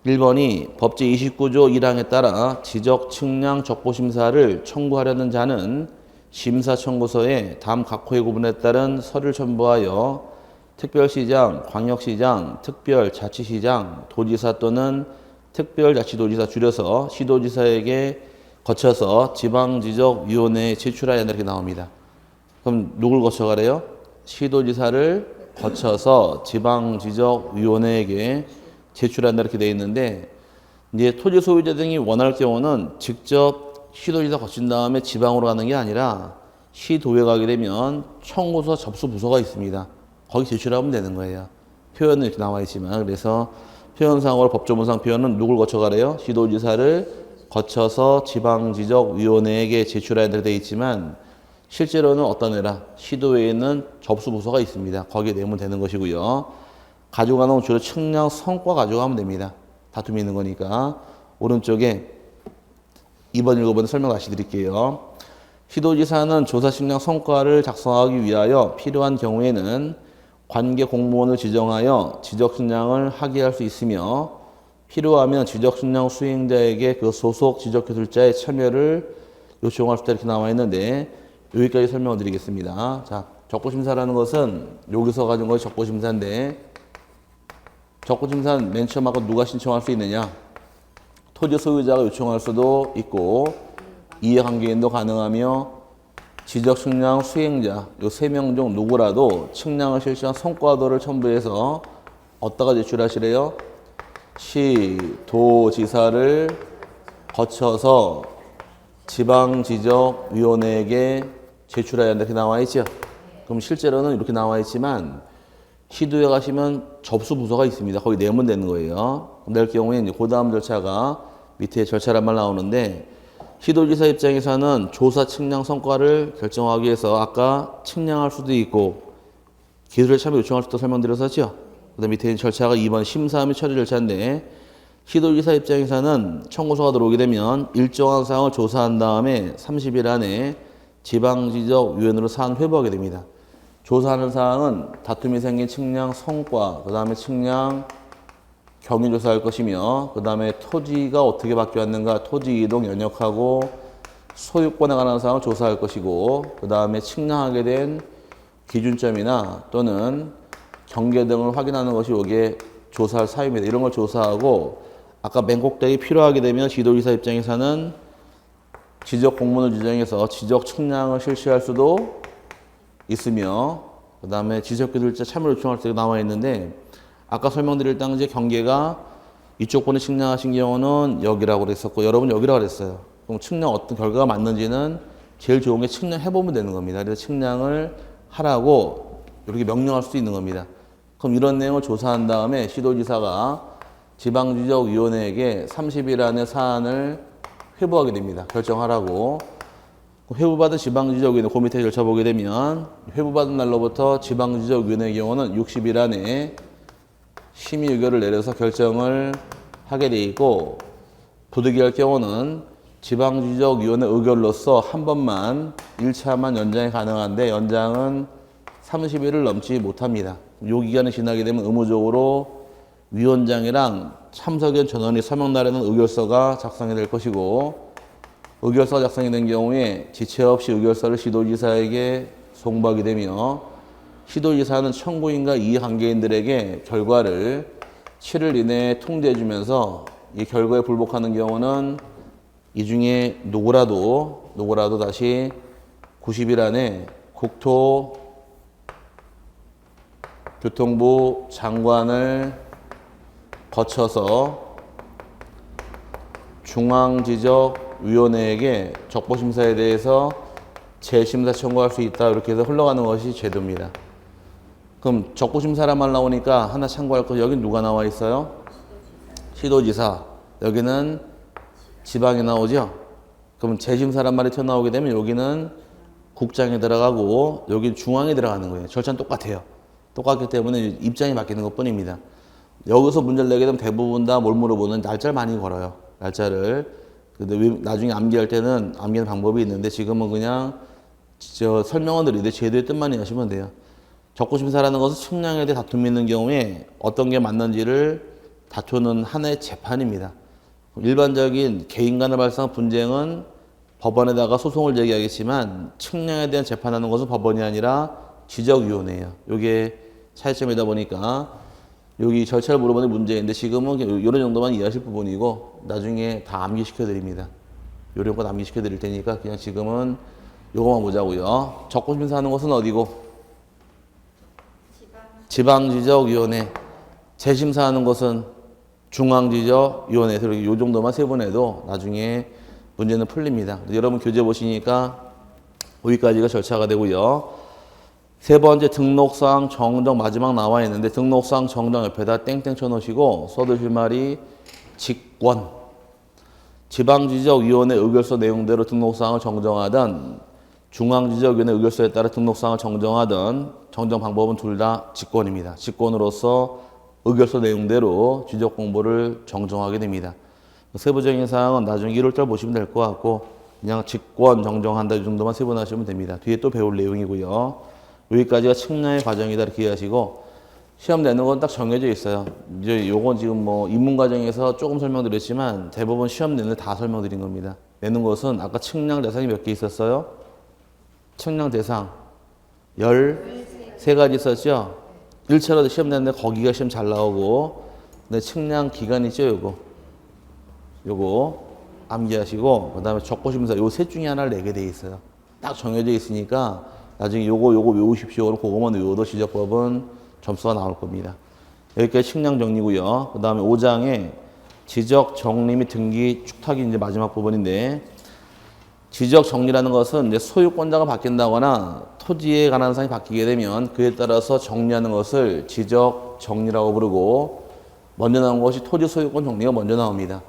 1번이 법제 29조 1항에 따라 지적 측량 적보 심사를 청구하려는 자는 심사 청구서에 다음 각 호의 구분에 따른 서류를 첨부하여 특별시장, 광역시장, 특별자치시장, 도지사 또는 특별자치도지사 줄여서 시도지사에게 거쳐서 지방지적위원회에 제출하여야 한다 이렇게 나옵니다. 그럼 누굴 거쳐가래요? 시도지사를 거쳐서 지방지적위원회에게 제출한다 이렇게 되어 있는데 이제 토지 소유자 등이 원할 경우는 직접 시도지사 거친 다음에 지방으로 가는 게 아니라 시도에 가게 되면 청구서 접수 부서가 있습니다. 거기 제출하면 되는 거예요. 표현은 이렇게 나와 있지만 그래서 표현상으로 법조문상 표현은 누굴 거쳐가래요? 시도지사를 거쳐서 지방지적위원회에게 제출해야 되어 있지만 실제로는 어떤 애라 시도에 있는 접수 부서가 있습니다. 거기에 내면 되는 것이고요. 가져가는 건 주로 측량 성과 가져가면 됩니다. 다툼이 있는 거니까. 오른쪽에 2번 읽어보는 설명 다시 드릴게요. 시도지사는 조사 측량 성과를 작성하기 위하여 필요한 경우에는 관계 공무원을 지정하여 지적 측량을 하게 할 수 있으며 필요하면 지적 측량 수행자에게 그 소속 지적 기술자의 참여를 요청할 수 있다 이렇게 나와 있는데 여기까지 설명을 드리겠습니다. 자, 적고심사라는 것은 여기서 가진 것이 적고심사인데 적고심사는 맨 처음 아까 누가 신청할 수 있느냐? 토지 소유자가 요청할 수도 있고 이해관계인도 가능하며 지적 측량 수행자 요 3명 중 누구라도 측량을 실시한 성과도를 첨부해서 어디다가 제출하시래요? 시도지사를 거쳐서 지방지적위원회에게 제출해야 한다 이렇게 나와 있죠. 그럼 실제로는 이렇게 나와 있지만 시도에 가시면 접수 부서가 있습니다. 거기 내면 되는 거예요. 낼 경우에 이제 그 다음 절차가 밑에 절차란 말 나오는데 시도지사 입장에서는 조사 측량 성과를 결정하기 위해서 아까 측량할 수도 있고 기술에 참여 요청할 수도 설명드렸었죠. 그다음 밑에 있는 절차가 2번 심사 및 처리 절차인데 시도지사 입장에서는 청구서가 들어오게 되면 일정한 사항을 조사한 다음에 30일 안에 지방지적위원회로 사안 회부하게 됩니다. 조사하는 사항은 다툼이 생긴 측량 성과, 그 다음에 측량 경위 조사할 것이며 그 다음에 토지가 어떻게 바뀌었는가, 토지 이동 연역하고 소유권에 관한 사항을 조사할 것이고 그 다음에 측량하게 된 기준점이나 또는 경계 등을 확인하는 것이 여기에 조사할 사유입니다. 이런 걸 조사하고 아까 맨 꼭대기 필요하게 되면 지도지사 입장에서는 지적 공무원을 지정해서 지적 측량을 실시할 수도 있으며 그 다음에 지적기술자 참여 요청할 때 나와 있는데 아까 설명드릴 당시에 경계가 이쪽 분이 측량하신 경우는 여기라고 그랬었고 여러분 여기라고 그랬어요. 그럼 측량 어떤 결과가 맞는지는 제일 좋은 게 측량해보면 되는 겁니다. 그래서 측량을 하라고 이렇게 명령할 수도 있는 겁니다. 그럼 이런 내용을 조사한 다음에 시도지사가 지방지적위원회에게 30일 안에 사안을 회부하게 됩니다. 결정하라고. 회부받은 지방지적위원회 그 밑에 절차 보게 되면 회부받은 날로부터 지방지적위원회의 경우는 60일 안에 심의 의결을 내려서 결정을 하게 돼 있고 부득이할 경우는 지방지적위원회 의결로서 한 번만 1차만 연장이 가능한데 연장은 30일을 넘지 못합니다. 요 기간이 지나게 되면 의무적으로 위원장이랑 참석위원 전원이 서명 날에는 의결서가 작성이 될 것이고 의결서가 작성이 된 경우에 지체 없이 의결서를 시도지사에게 송부하게 되며 시도지사는 청구인과 이해관계인들에게 결과를 7일 이내에 통지해 주면서 이 결과에 불복하는 경우는 이 중에 누구라도 다시 90일 안에 국토교통부 장관을 거쳐서 중앙지적위원회에게 적보심사에 대해서 재심사 청구할 수 있다. 이렇게 해서 흘러가는 것이 제도입니다. 그럼 적보심사란 말 나오니까 하나 참고할 거 여기 누가 나와 있어요? 시도지사. 여기는 지방에 나오죠? 그럼 재심사란 말이 튀어나오게 되면 여기는 국장에 들어가고 여기 중앙에 들어가는 거예요. 절차는 똑같아요. 똑같기 때문에 입장이 바뀌는 것 뿐입니다. 여기서 문제를 내게 되면 대부분 다 뭘 물어보는 날짜를 많이 걸어요. 날짜를. 근데 나중에 암기할 때는 암기하는 방법이 있는데 지금은 그냥 설명은 드리는데 제도의 뜻만 이해하시면 돼요. 적고심사라는 것은 측량에 대해 다툼이 있는 경우에 어떤 게 맞는지를 다투는 하나의 재판입니다. 일반적인 개인 간에 발생한 분쟁은 법원에다가 소송을 제기하겠지만 측량에 대한 재판하는 것은 법원이 아니라 지적위원회예요. 이게 차이점이다 보니까 여기 절차를 물어보는 문제인데 지금은 이런 정도만 이해하실 부분이고 나중에 다 암기시켜 드립니다. 요런 건 암기시켜 드릴 테니까 그냥 지금은 요거만 보자고요. 적고심사하는 것은 어디고? 지방지적위원회. 재심사하는 것은 중앙지적위원회. 이렇게 요 정도만 세분해도 나중에 문제는 풀립니다. 여러분 교재 보시니까 여기까지가 절차가 되고요. 세 번째 등록사항 정정 마지막 나와 있는데 등록사항 정정 옆에다 땡땡 쳐놓으시고 써두실 말이 직권. 지방지적위원회 의결서 내용대로 등록사항을 정정하든 중앙지적위원회 의결서에 따라 등록사항을 정정하든 정정 방법은 둘 다 직권입니다. 직권으로서 의결서 내용대로 지적공보를 정정하게 됩니다. 세부적인 사항은 나중에 1월달 보시면 될 것 같고 그냥 직권 정정한다 이 정도만 세분하시면 됩니다. 뒤에 또 배울 내용이고요. 여기까지가 측량의 과정이다 이렇게 이해하시고 시험 내는 건 딱 정해져 있어요. 이제 요건 지금 뭐 입문 과정에서 조금 설명드렸지만 대부분 시험 내는 다 설명드린 겁니다. 내는 것은 아까 측량 대상이 몇 개 있었어요? 측량 대상 13가지 있었죠? 1차로 시험 내는데 거기가 시험 잘 나오고 근데 측량 기간 있죠? 요거 암기하시고 그 다음에 적고심사 요 셋 중에 하나를 내게 돼 있어요. 딱 정해져 있으니까 나중에 요거 외우십시오. 그거만 외워도 지적법은 점수가 나올 겁니다. 여기까지 측량 정리고요. 그 다음에 5장에 지적 정리 및 등기 축탁이 이제 마지막 부분인데 지적 정리라는 것은 이제 소유권자가 바뀐다거나 토지에 관한 사항이 바뀌게 되면 그에 따라서 정리하는 것을 지적 정리라고 부르고 먼저 나온 것이 토지 소유권 정리가 먼저 나옵니다.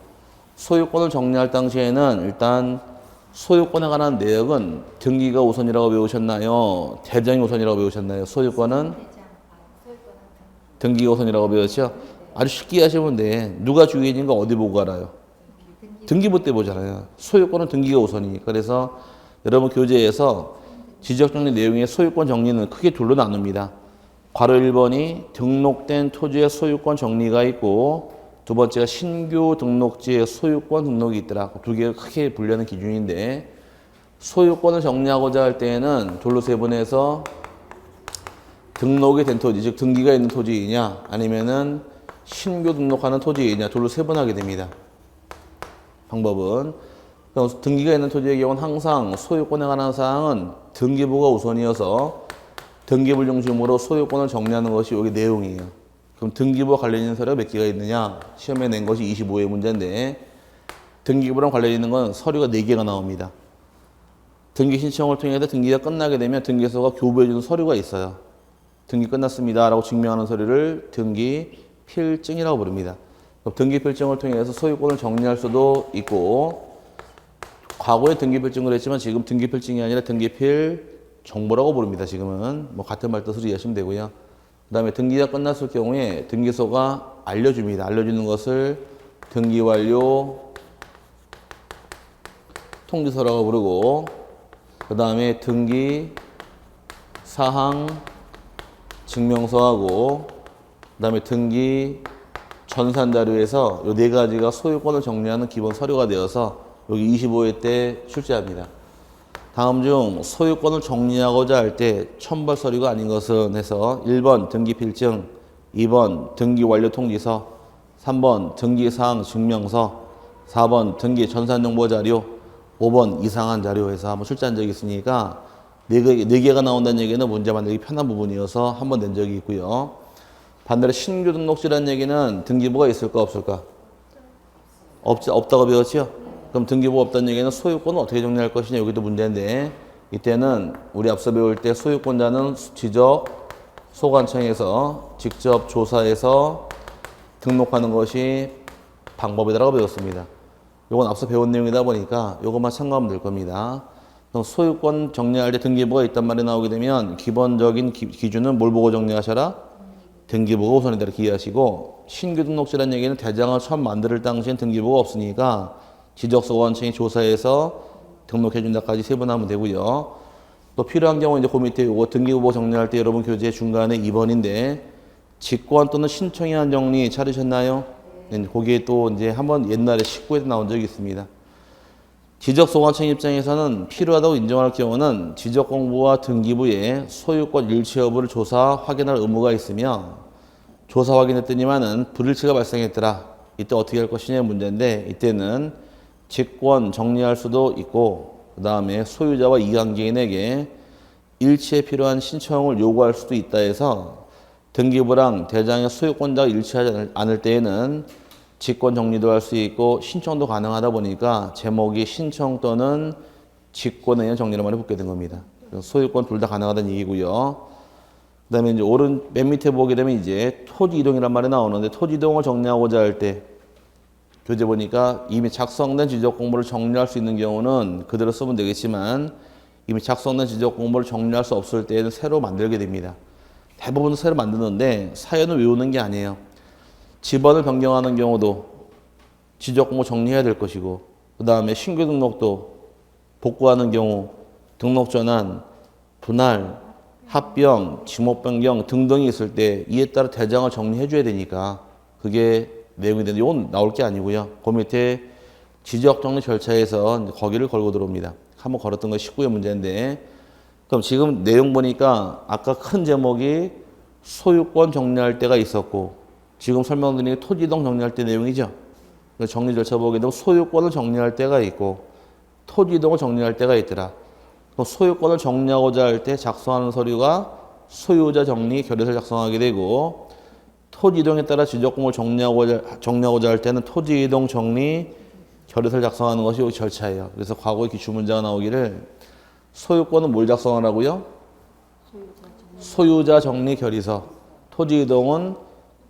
소유권을 정리할 당시에는 일단 소유권에 관한 내역은 등기가 우선이라고 배우셨나요? 대장이 우선이라고 배우셨나요? 소유권은 등기가 우선이라고 배웠죠? 아주 쉽게 하시면 돼. 누가 주인인가 어디 보고 알아요? 등기부 때 보잖아요. 소유권은 등기가 우선이니까. 그래서 여러분 교재에서 지적정리 내용의 소유권 정리는 크게 둘로 나눕니다. 괄호 1번이 등록된 토지의 소유권 정리가 있고 두 번째가 신규 등록지의 소유권 등록이 있더라. 두 개가 크게 분류하는 기준인데 소유권을 정리하고자 할 때에는 둘로 세분해서 등록이 된 토지, 즉 등기가 있는 토지이냐 아니면은 신규 등록하는 토지이냐 둘로 세분하게 됩니다. 방법은 등기가 있는 토지의 경우는 항상 소유권에 관한 사항은 등기부가 우선이어서 등기부 중심으로 소유권을 정리하는 것이 여기 내용이에요. 그럼 등기부와 관련 있는 서류가 몇 개가 있느냐? 시험에 낸 것이 25회 문제인데 등기부랑 관련 있는 건 서류가 4개가 나옵니다. 등기 신청을 통해서 등기가 끝나게 되면 등기소가 교부해주는 서류가 있어요. 등기 끝났습니다 라고 증명하는 서류를 등기 필증이라고 부릅니다. 등기 필증을 통해서 소유권을 정리할 수도 있고 과거에 등기 필증을 했지만 지금 등기 필증이 아니라 등기 필 정보라고 부릅니다. 지금은 뭐 같은 말 뜻으로 이해하시면 되고요. 그 다음에 등기가 끝났을 경우에 등기소가 알려줍니다. 알려주는 것을 등기 완료 통지서라고 부르고 그 다음에 등기 사항 증명서하고 그 다음에 등기 전산 자료에서 이 4가지가 소유권을 정리하는 기본 서류가 되어서 여기 25회 때 출제합니다. 다음 중 소유권을 정리하고자 할 때 첨부할 서류가 아닌 것은 해서 1번 등기 필증, 2번 등기 완료 통지서, 3번 등기 사항 증명서, 4번 등기 전산 정보 자료, 5번 이상한 자료에서 한번 출제한 적이 있으니까 4개가 나온다는 얘기는 문제 만들기 편한 부분이어서 한번 낸 적이 있고요. 반대로 신규 등록지라는 얘기는 등기부가 있을까 없을까? 없다고 배웠죠? 그럼 등기부가 없다는 얘기는 소유권은 어떻게 정리할 것이냐 여기도 문제인데 이때는 우리 앞서 배울 때 소유권자는 지적 소관청에서 직접 조사해서 등록하는 것이 방법이라고 배웠습니다. 이건 앞서 배운 내용이다 보니까 이것만 참고하면 될 겁니다. 소유권 정리할 때 등기부가 있단 말이 나오게 되면 기본적인 기준은 뭘 보고 정리하셔라? 등기부가 우선이다 이렇게 이해하시고 신규 등록지라는 얘기는 대장을 처음 만들 당시엔 등기부가 없으니까 지적소관청이 조사해서 등록해준다까지 세분하면 되고요. 또 필요한 경우 이제 그 밑에 요거 등기부 정리할 때 여러분 교재 중간에 2번인데 직권 또는 신청에 한 정리 찾으셨나요? 네, 거기에 또 이제 한번 옛날에 19회에 나온 적이 있습니다. 지적소관청 입장에서는 필요하다고 인정할 경우는 지적공부와 등기부의 소유권 일치 여부를 조사 확인할 의무가 있으며 조사 확인했더니만은 불일치가 발생했더라. 이때 어떻게 할 것이냐의 문제인데 이때는 직권 정리할 수도 있고 그 다음에 소유자와 이관계인에게 일치에 필요한 신청을 요구할 수도 있다 해서 등기부랑 대장의 소유권자가 일치하지 않을 때에는 직권 정리도 할 수 있고 신청도 가능하다 보니까 제목이 신청 또는 직권에 의한 정리로만 붙게 된 겁니다. 소유권 둘 다 가능하다는 얘기고요. 그 다음에 이제 맨 밑에 보게 되면 이제 토지 이동이란 말이 나오는데 토지 이동을 정리하고자 할 때 교재 보니까 이미 작성된 지적 공부를 정리할 수 있는 경우는 그대로 쓰면 되겠지만 이미 작성된 지적 공부를 정리할 수 없을 때에는 새로 만들게 됩니다. 대부분 새로 만드는데 사연을 외우는 게 아니에요. 집안을 변경하는 경우도 지적공고 정리해야 될 것이고, 그 다음에 신규 등록도 복구하는 경우 등록 전환, 분할, 합병, 지목 변경 등등이 있을 때 이에 따라 대장을 정리해 줘야 되니까 그게 내용이 되는데 이건 나올 게 아니고요. 그 밑에 지적 정리 절차에서 거기를 걸고 들어옵니다. 한번 걸었던 거 19의 문제인데, 그럼 지금 내용 보니까 아까 큰 제목이 소유권 정리할 때가 있었고, 지금 설명드린 게 토지이동 정리할 때 내용이죠. 정리 절차 보게 되면 소유권을 정리할 때가 있고 토지이동을 정리할 때가 있더라. 소유권을 정리하고자 할 때 작성하는 서류가 소유자 정리 결의서를 작성하게 되고, 토지이동에 따라 지적공을 정리하고자 할 때는 토지이동 정리 결의서를 작성하는 것이 여기 절차예요. 그래서 과거에 기출문제가 나오기를 소유권은 뭘 작성하라고요? 소유자 정리 결의서. 토지이동은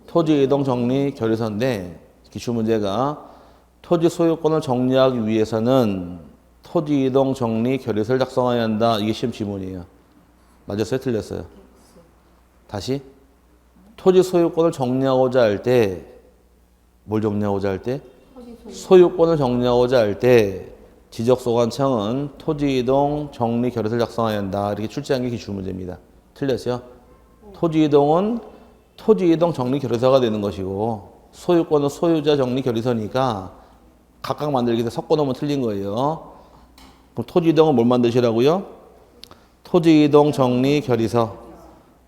토지이동 정리 결의서인데 기출문제가 토지 소유권을 정리하기 위해서는 토지이동 정리 결의서를 작성해야 한다. 이게 시험 지문이에요. 맞았어요? 틀렸어요? 다시. 토지 소유권을 정리하고자 할 때, 뭘 정리하고자 할 때? 소유권을 정리하고자 할 때 지적소관청은 토지이동 정리 결의서를 작성해야 한다. 이렇게 출제한 게 기출문제입니다. 틀렸어요? 토지이동은 토지이동 정리 결의서가 되는 것이고 소유권은 소유자 정리 결의서니까 각각 만들기 때문에 섞어놓으면 틀린 거예요. 그럼 토지이동은 뭘 만드시라고요? 토지이동 정리 결의서.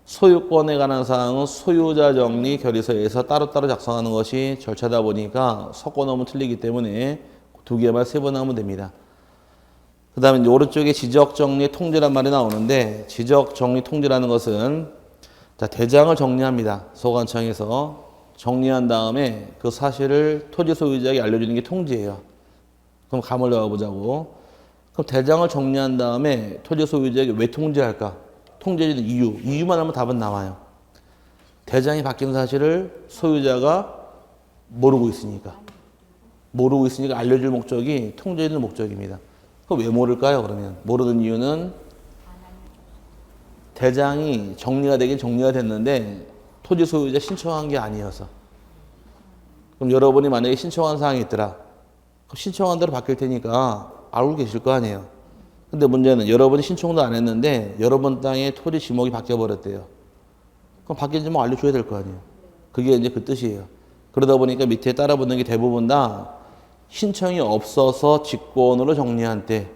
소유권에 관한 사항은 소유자 정리 결의서에서 따로따로 작성하는 것이 절차다 보니까 섞어놓으면 틀리기 때문에 두 개만 세 번 하면 됩니다. 그 다음에 오른쪽에 지적정리 통지란 말이 나오는데, 지적정리 통지라는 것은 자, 대장을 정리합니다. 소관청에서 정리한 다음에 그 사실을 토지 소유자에게 알려주는 게 통지예요. 그럼 감을 넣어보자고. 그럼 대장을 정리한 다음에 토지 소유자에게 왜 통지할까? 통지해주는 이유만 하면 답은 나와요. 대장이 바뀐 사실을 소유자가 모르고 있으니까 알려줄 목적이 통지해주는 목적입니다. 그럼 왜 모를까요? 그러면 모르는 이유는 대장이 정리가 되긴 정리가 됐는데 토지 소유자 신청한 게 아니어서. 그럼 여러분이 만약에 신청한 사항이 있더라. 그럼 신청한 대로 바뀔 테니까 알고 계실 거 아니에요. 근데 문제는 여러분이 신청도 안 했는데 여러분 땅에 토지 지목이 바뀌어버렸대요. 그럼 바뀐 지목 알려줘야 될 거 아니에요. 그게 이제 그 뜻이에요. 그러다 보니까 밑에 따라붙는 게 대부분 다 신청이 없어서 직권으로 정리한 때,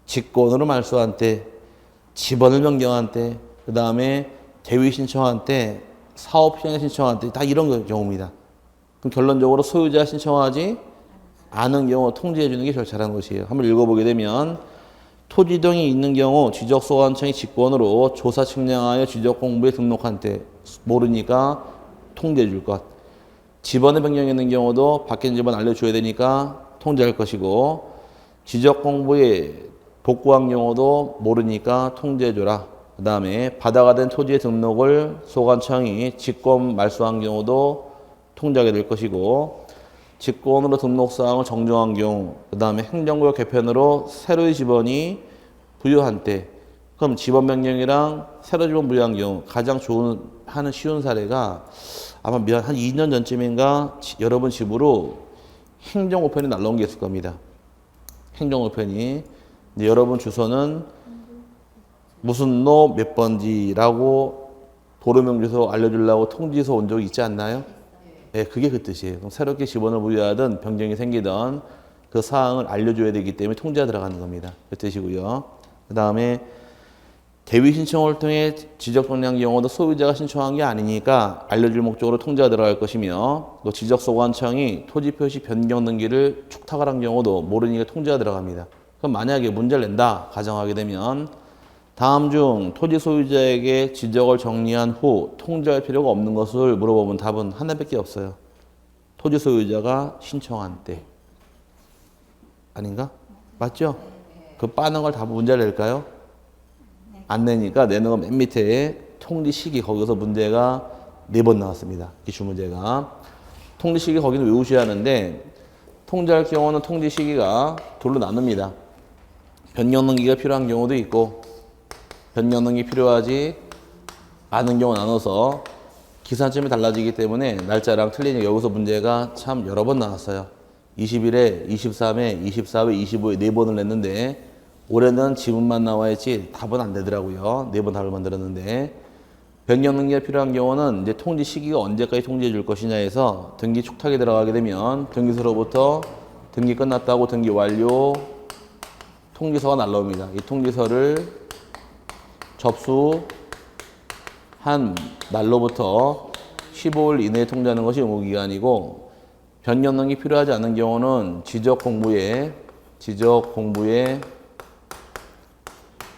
직권으로 말소한 때, 지번을 변경한 때, 그 다음에 대위 신청한 때, 사업 시행에 신청한 때, 다 이런 경우입니다. 그럼 결론적으로 소유자 신청하지 않은 경우 통지해 주는 게 절차라는 것이에요. 한번 읽어보게 되면 토지이동이 있는 경우 지적소관청이 직권으로 조사 측량하여 지적공부에 등록한 때 모르니까 통지해 줄 것. 지번의 변경이 있는 경우도 바뀐 지번 알려줘야 되니까 통지할 것이고, 지적공부에 복구한 경우도 모르니까 통지해줘라. 그 다음에 바다가 된 토지의 등록을 소관청이 직권 말소한 경우도 통지하게 될 것이고, 직권으로 등록사항을 정정한 경우, 그 다음에 행정구역 개편으로 새로의 지번이 부여한 때, 그럼 지번 변경이랑 새로 지번 부여한 경우 가장 하는 쉬운 사례가 아마 한 2년 전쯤인가 여러분 집으로 행정우편이 날라온 게 있을 겁니다. 행정우편이. 여러분 주소는 무슨 로 몇 번지라고 도로명주소 알려주려고 통지서 온 적이 있지 않나요? 네, 그게 그 뜻이에요. 그럼 새롭게 지번을 부여하든 변경이 생기든 그 사항을 알려줘야 되기 때문에 통지가 들어가는 겁니다. 그 뜻이고요. 그 다음에 대위 신청을 통해 지적정리한 경우도 소유자가 신청한 게 아니니까 알려줄 목적으로 통지가 들어갈 것이며, 또 지적소관청이 토지표시 변경 등기를 축탁을 한 경우도 모르니까 통지가 들어갑니다. 그럼 만약에 문제를 낸다 가정하게 되면 다음 중 토지 소유자에게 지적을 정리한 후 통지할 필요가 없는 것을 물어보면 답은 하나밖에 없어요. 토지 소유자가 신청한 때. 아닌가? 맞죠? 그 빠는 걸 다 문제를 낼까요? 안 내니까 내는 거 맨 밑에 통지 시기, 거기서 문제가 4번 나왔습니다. 기출 문제가. 통지 시기 거기는 외우셔야 하는데, 통지할 경우는 통지 시기가 둘로 나눕니다. 변경 등기가 필요한 경우도 있고 변경 등기 필요하지 않은 경우 나눠서 기산점이 달라지기 때문에 날짜랑 틀리니 여기서 문제가 참 여러 번 나왔어요. 21회, 23회, 24회, 25회 4번을 냈는데 올해는 지문만 나와야지 답은 안 되더라고요. 4번 답을 만들었는데 변경 등기가 필요한 경우는 이제 통지 시기가 언제까지 통지해 줄 것이냐 해서 등기 촉탁에 들어가게 되면 등기소로부터 등기 끝났다고 등기 완료 통지서가 날라옵니다. 이 통지서를 접수한 날로부터 15일 이내에 통지하는 것이 의무기간이고 변경 등기 필요하지 않은 경우는 지적 공부에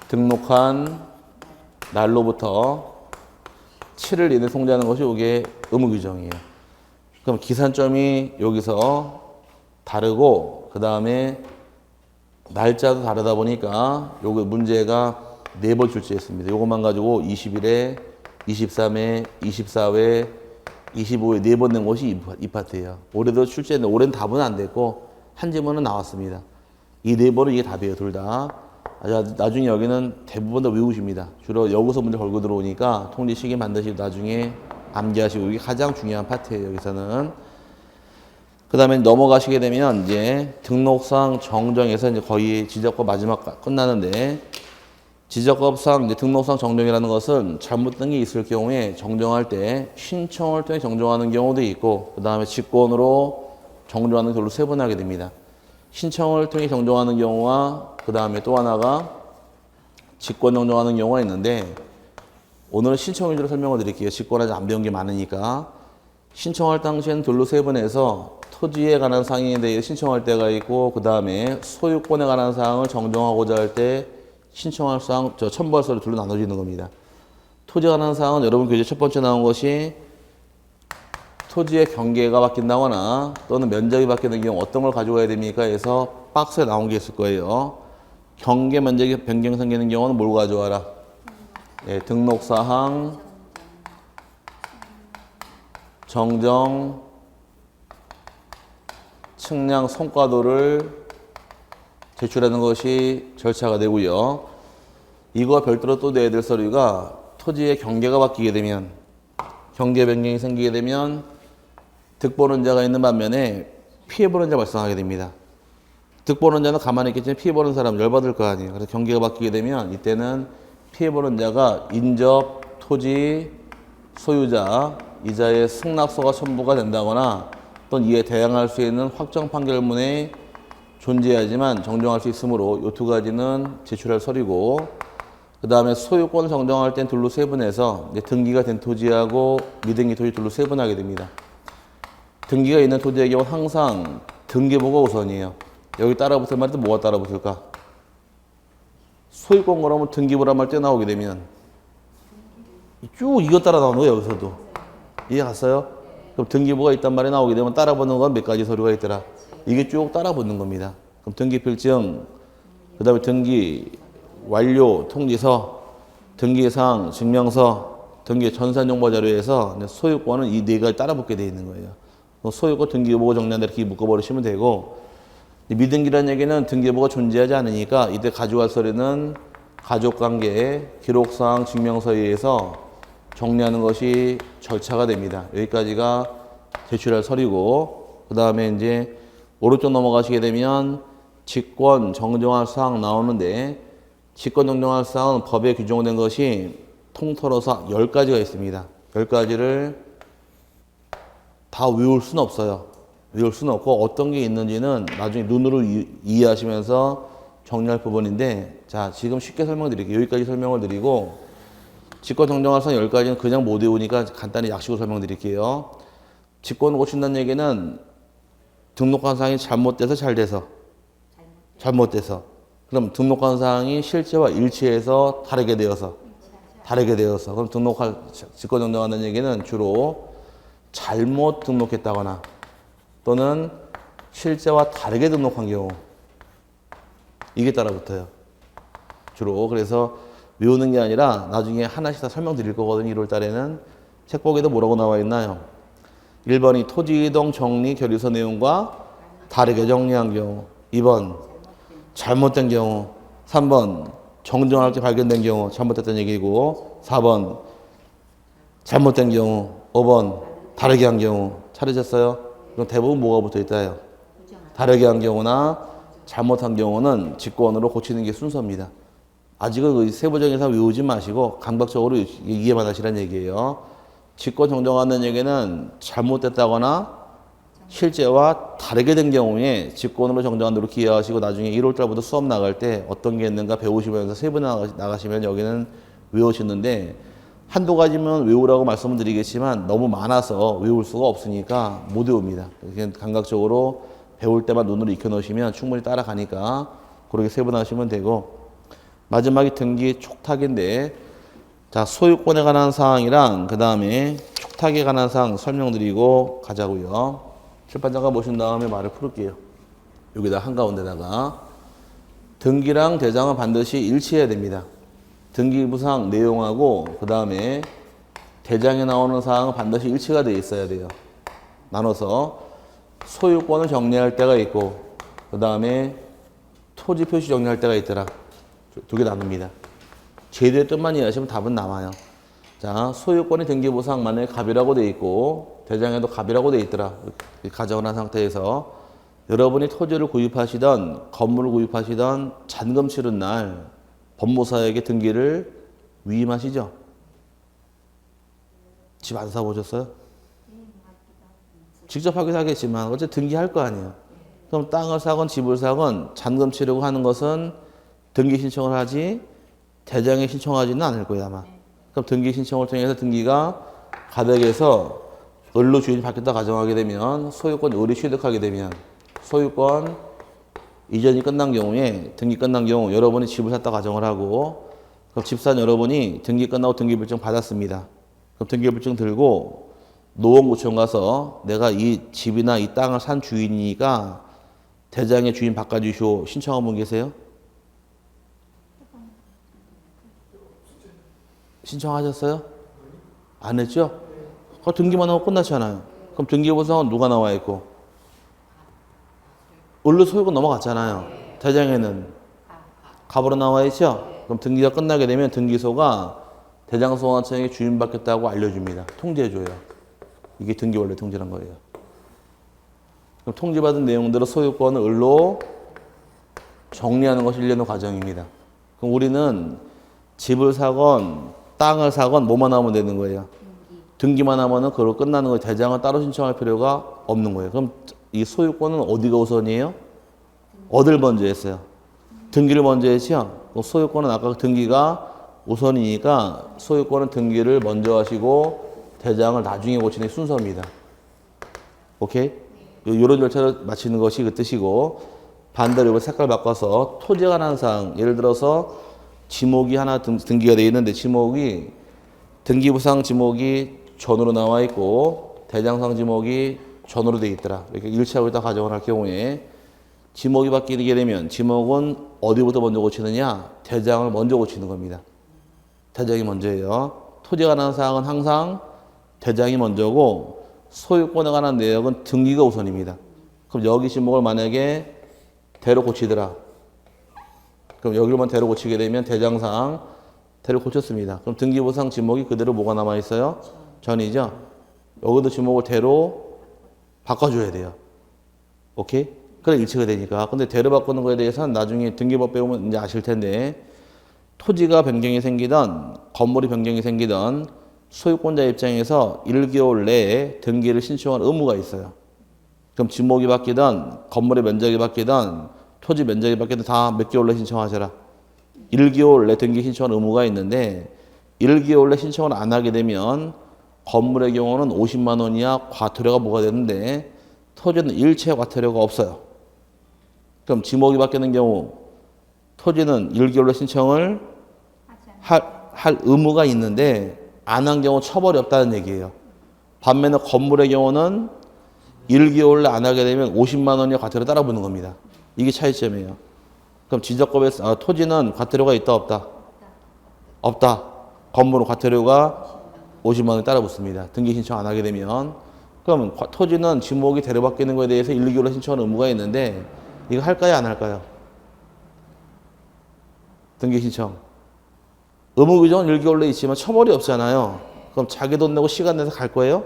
등록한 날로부터 7일 이내 통지하는 것이 이게 의무 규정이에요. 그럼 기산점이 여기서 다르고 그 다음에 날짜도 다르다 보니까 요거 문제가 4번 출제했습니다. 요것만 가지고 21회, 23회, 24회, 25회 4번 낸 것이 이 파트예요. 올해도 출제했는데 올해는 답은 안 됐고 한 지문은 나왔습니다. 이 4번은 이게 답이에요. 둘 다. 나중에 여기는 대부분 다 외우십니다. 주로 여기서 문제 걸고 들어오니까 통지 시기 반드시 나중에 암기하시고 이게 가장 중요한 파트예요. 여기서는. 그 다음에 넘어가시게 되면 이제 등록상 정정에서 이제 거의 지적법 마지막 끝나는데 지적법상 이제 등록상 정정이라는 것은 잘못된 게 있을 경우에 정정할 때 신청을 통해 정정하는 경우도 있고 그 다음에 직권으로 정정하는 경우로 세분하게 됩니다. 신청을 통해 정정하는 경우와 그 다음에 또 하나가 직권 정정하는 경우가 있는데 오늘은 신청 위주로 설명을 드릴게요. 직권하지 안 배운 게 많으니까. 신청할 당시에는 둘로 세분해서 토지에 관한 사항에 대해 신청할 때가 있고 그 다음에 소유권에 관한 사항을 정정하고자 할 때 신청할 사항, 첨부할 서류 둘로 나눠지는 겁니다. 토지에 관한 사항은 여러분 교재 첫 번째 나온 것이 토지의 경계가 바뀐다거나 또는 면적이 바뀌는 경우 어떤 걸 가져가야 됩니까? 해서 박스에 나온 게 있을 거예요. 경계 면적이 변경 생기는 경우는 뭘 가져와라? 네, 등록사항, 정정, 측량 성과도를 제출하는 것이 절차가 되고요. 이거와 별도로 또 내야 될 서류가 토지의 경계가 바뀌게 되면 경계 변경이 생기게 되면 득보는자가 있는 반면에 피해보는 자가 발생하게 됩니다. 득보는 자는 가만히 있겠지만 피해보는 사람 열받을 거 아니에요. 그래서 경계가 바뀌게 되면 이때는 피해보는 자가 인접, 토지, 소유자, 이자의 승낙서가 첨부가 된다거나 또는 이에 대항할 수 있는 확정 판결문에 존재하지만 정정할 수 있으므로 이 두 가지는 제출할 서류고 그 다음에 소유권을 정정할 땐 둘로 세분해서 이제 등기가 된 토지하고 미등기 토지 둘로 세분하게 됩니다. 등기가 있는 토지의 경우 항상 등기부가 우선이에요. 여기 따라붙을 말인데 뭐가 따라붙을까? 소유권 그러면 등기부란 말 때 나오게 되면 쭉 이거 따라 나오는 거예요. 여기서도. 이해 갔어요? 그럼 등기부가 있단 말이 나오게 되면 따라붙는 건 몇 가지 서류가 있더라. 이게 쭉 따라붙는 겁니다. 그럼 등기필증, 그 다음에 등기 완료 통지서, 등기상 증명서, 등기 전산정보자료에서 소유권은 이 4가지 따라붙게 되어 있는 거예요. 소유권 등기부가 정리한다 이렇게 묶어버리시면 되고 미등기라는 얘기는 등기부가 존재하지 않으니까 이때 가져갈 서류는 가족관계, 기록상 증명서에 의해서 정리하는 것이 절차가 됩니다. 여기까지가 제출할 서류고 그 다음에 이제 오른쪽 넘어가시게 되면 직권 정정할 사항 나오는데 직권 정정할 사항은 법에 규정된 것이 통틀어서 10가지가 있습니다. 10가지를 다 외울 수는 없어요. 외울 수는 없고 어떤 게 있는지는 나중에 눈으로 이해하시면서 정리할 부분인데 자 지금 쉽게 설명드릴게요. 여기까지 설명을 드리고 직권 정정할 사항 10가지는 그냥 못 외우니까 간단히 약식으로 설명드릴게요. 직권을 고친다는 얘기는 등록한 사항이 잘못돼서 잘 돼서 잘못돼서 그럼 등록한 사항이 실제와 일치해서 다르게 되어서 그럼 등록할 직권 정정한다는 얘기는 주로 잘못 등록했다거나 또는 실제와 다르게 등록한 경우 이게 따라붙어요. 주로 그래서 외우는 게 아니라 나중에 하나씩 다 설명드릴 거거든요. 1월 달에는 책보기에도 뭐라고 나와 있나요? 1번이 토지 이동 정리 결의서 내용과 다르게 정리한 경우 2번 잘못된 경우 3번 정정할 게 발견된 경우 잘못됐다는 얘기고 4번 잘못된 경우 5번 다르게 한 경우 찾으셨어요? 그럼 대부분 뭐가 붙어 있다요? 다르게 한 경우나 잘못한 경우는 직권으로 고치는 게 순서입니다. 아직은 그 세부적인 사항 외우지 마시고 감각적으로 이해만 하시라는 얘기예요. 직권 정정하는 얘기는 잘못됐다거나 실제와 다르게 된 경우에 직권으로 정정한 대로 기여하시고 나중에 1월 달부터 수업 나갈 때 어떤 게 있는가 배우시면서 세부 나가시면 여기는 외우시는데 한두 가지면 외우라고 말씀을 드리겠지만 너무 많아서 외울 수가 없으니까 못 외웁니다. 감각적으로 배울 때만 눈으로 익혀놓으시면 충분히 따라가니까 그렇게 세분화하시면 되고 마지막이 등기 촉탁인데 자 소유권에 관한 사항이랑 그 다음에 촉탁에 관한 사항 설명드리고 가자고요. 출판자가 보신 다음에 말을 풀을게요. 여기다 한가운데다가 등기랑 대장은 반드시 일치해야 됩니다. 등기부상 내용하고 그 다음에 대장에 나오는 사항은 반드시 일치가 되어 있어야 돼요. 나눠서 소유권을 정리할 때가 있고 그 다음에 토지 표시 정리할 때가 있더라. 두 개 나눕니다. 제도의 뜻만 이해하시면 답은 나와요. 자, 소유권이 등기부상 만약에 갑이라고 돼 있고 대장에도 갑이라고 돼 있더라. 가정을 한 상태에서 여러분이 토지를 구입하시던 건물을 구입하시던 잔금 치른 날 법무사에게 등기를 위임하시죠? 집 안 사보셨어요? 직접 하긴 하겠지만 어쨌든 등기할 거 아니에요. 그럼 땅을 사건 집을 사건 잔금 치르고 하는 것은 등기 신청을 하지 대장에 신청하지는 않을 거예요 아마. 그럼 등기 신청을 통해서 등기가 가덕에서 을로 주인이 바뀌었다 가정하게 되면 소유권 을이 취득하게 되면 소유권 이전이 끝난 경우에 등기 끝난 경우 여러분이 집을 샀다 가정을 하고 그럼 집산 여러분이 등기 끝나고 등기불증 받았습니다. 그럼 등기불증 들고 노원구청 가서 내가 이 집이나 이 땅을 산 주인이니까 대장의 주인 바꿔주시오 신청한 분 계세요? 신청하셨어요? 안 했죠? 등기만 하고 끝났잖아요. 그럼 등기부상은 누가 나와 있고? 을로 소유권 넘어갔잖아요. 대장에는 갑으로 나와 있죠? 그럼 등기가 끝나게 되면 등기소가 대장소환청에 주인 바뀌었다고 알려줍니다. 통지해줘요. 이게 등기 원래 통지란 거예요. 그럼 통지받은 내용대로 소유권을 을로 정리하는 것이 일련의 과정입니다. 그럼 우리는 집을 사건 땅을 사건 뭐만 하면 되는 거예요. 등기만 하면은 그걸로 끝나는 거예요. 대장을 따로 신청할 필요가 없는 거예요. 그럼 이 소유권은 어디가 우선이에요? 어딜 먼저 했어요? 등기를 먼저 했죠? 소유권은 아까 등기가 우선이니까 소유권은 등기를 먼저 하시고 대장을 나중에 고치는 순서입니다. 오케이? 이런 절차를 마치는 것이 그 뜻이고 반대로 색깔 바꿔서 토지에 관한 사항 예를 들어서 지목이 하나 등기가 되어 있는데 지목이 등기부상 지목이 전으로 나와 있고 대장상 지목이 전으로 되어 있더라. 이렇게 일치하고 있다 가정을 할 경우에 지목이 바뀌게 되면 지목은 어디부터 먼저 고치느냐? 대장을 먼저 고치는 겁니다. 대장이 먼저예요. 토지에 관한 사항은 항상 대장이 먼저고 소유권에 관한 내역은 등기가 우선입니다. 그럼 여기 지목을 만약에 대로 고치더라. 그럼 여기로만 대로 고치게 되면 대장상 대로 고쳤습니다. 그럼 등기부상 지목이 그대로 뭐가 남아있어요? 전이죠? 여기도 지목을 대로 바꿔줘야 돼요. 오케이? 그래 일치가 되니까. 근데 대로 바꾸는 거에 대해서는 나중에 등기법 배우면 이제 아실 텐데 토지가 변경이 생기던 건물이 변경이 생기던 소유권자 입장에서 1개월 내에 등기를 신청할 의무가 있어요. 그럼 지목이 바뀌던 건물의 면적이 바뀌던 토지 면적이 바뀌던 다 몇 개월 내 신청하셔라. 1개월 내 등기 신청할 의무가 있는데 1개월 내 신청을 안 하게 되면 건물의 경우는 50만 원 이하 과태료가 뭐가 되는데 토지는 일체 과태료가 없어요. 그럼 지목이 바뀌는 경우 토지는 1개월 내 신청을 할 의무가 있는데 안 한 경우 처벌이 없다는 얘기예요. 반면에 건물의 경우는 1개월 내 안 하게 되면 50만 원의 과태료 따라 붙는 겁니다. 이게 차이점이에요. 그럼 지적법에서 토지는 과태료가 있다 없다? 없다. 건물은 과태료가 50만 원이 따라 붙습니다. 등기 신청 안 하게 되면. 그럼 토지는 지목이 대로 바뀌는 거에 대해서 1개월 신청하는 의무가 있는데 이거 할까요 안 할까요? 등기 신청. 의무 규정은 1개월 내에 있지만 처벌이 없잖아요. 그럼 자기 돈 내고 시간 내서 갈 거예요?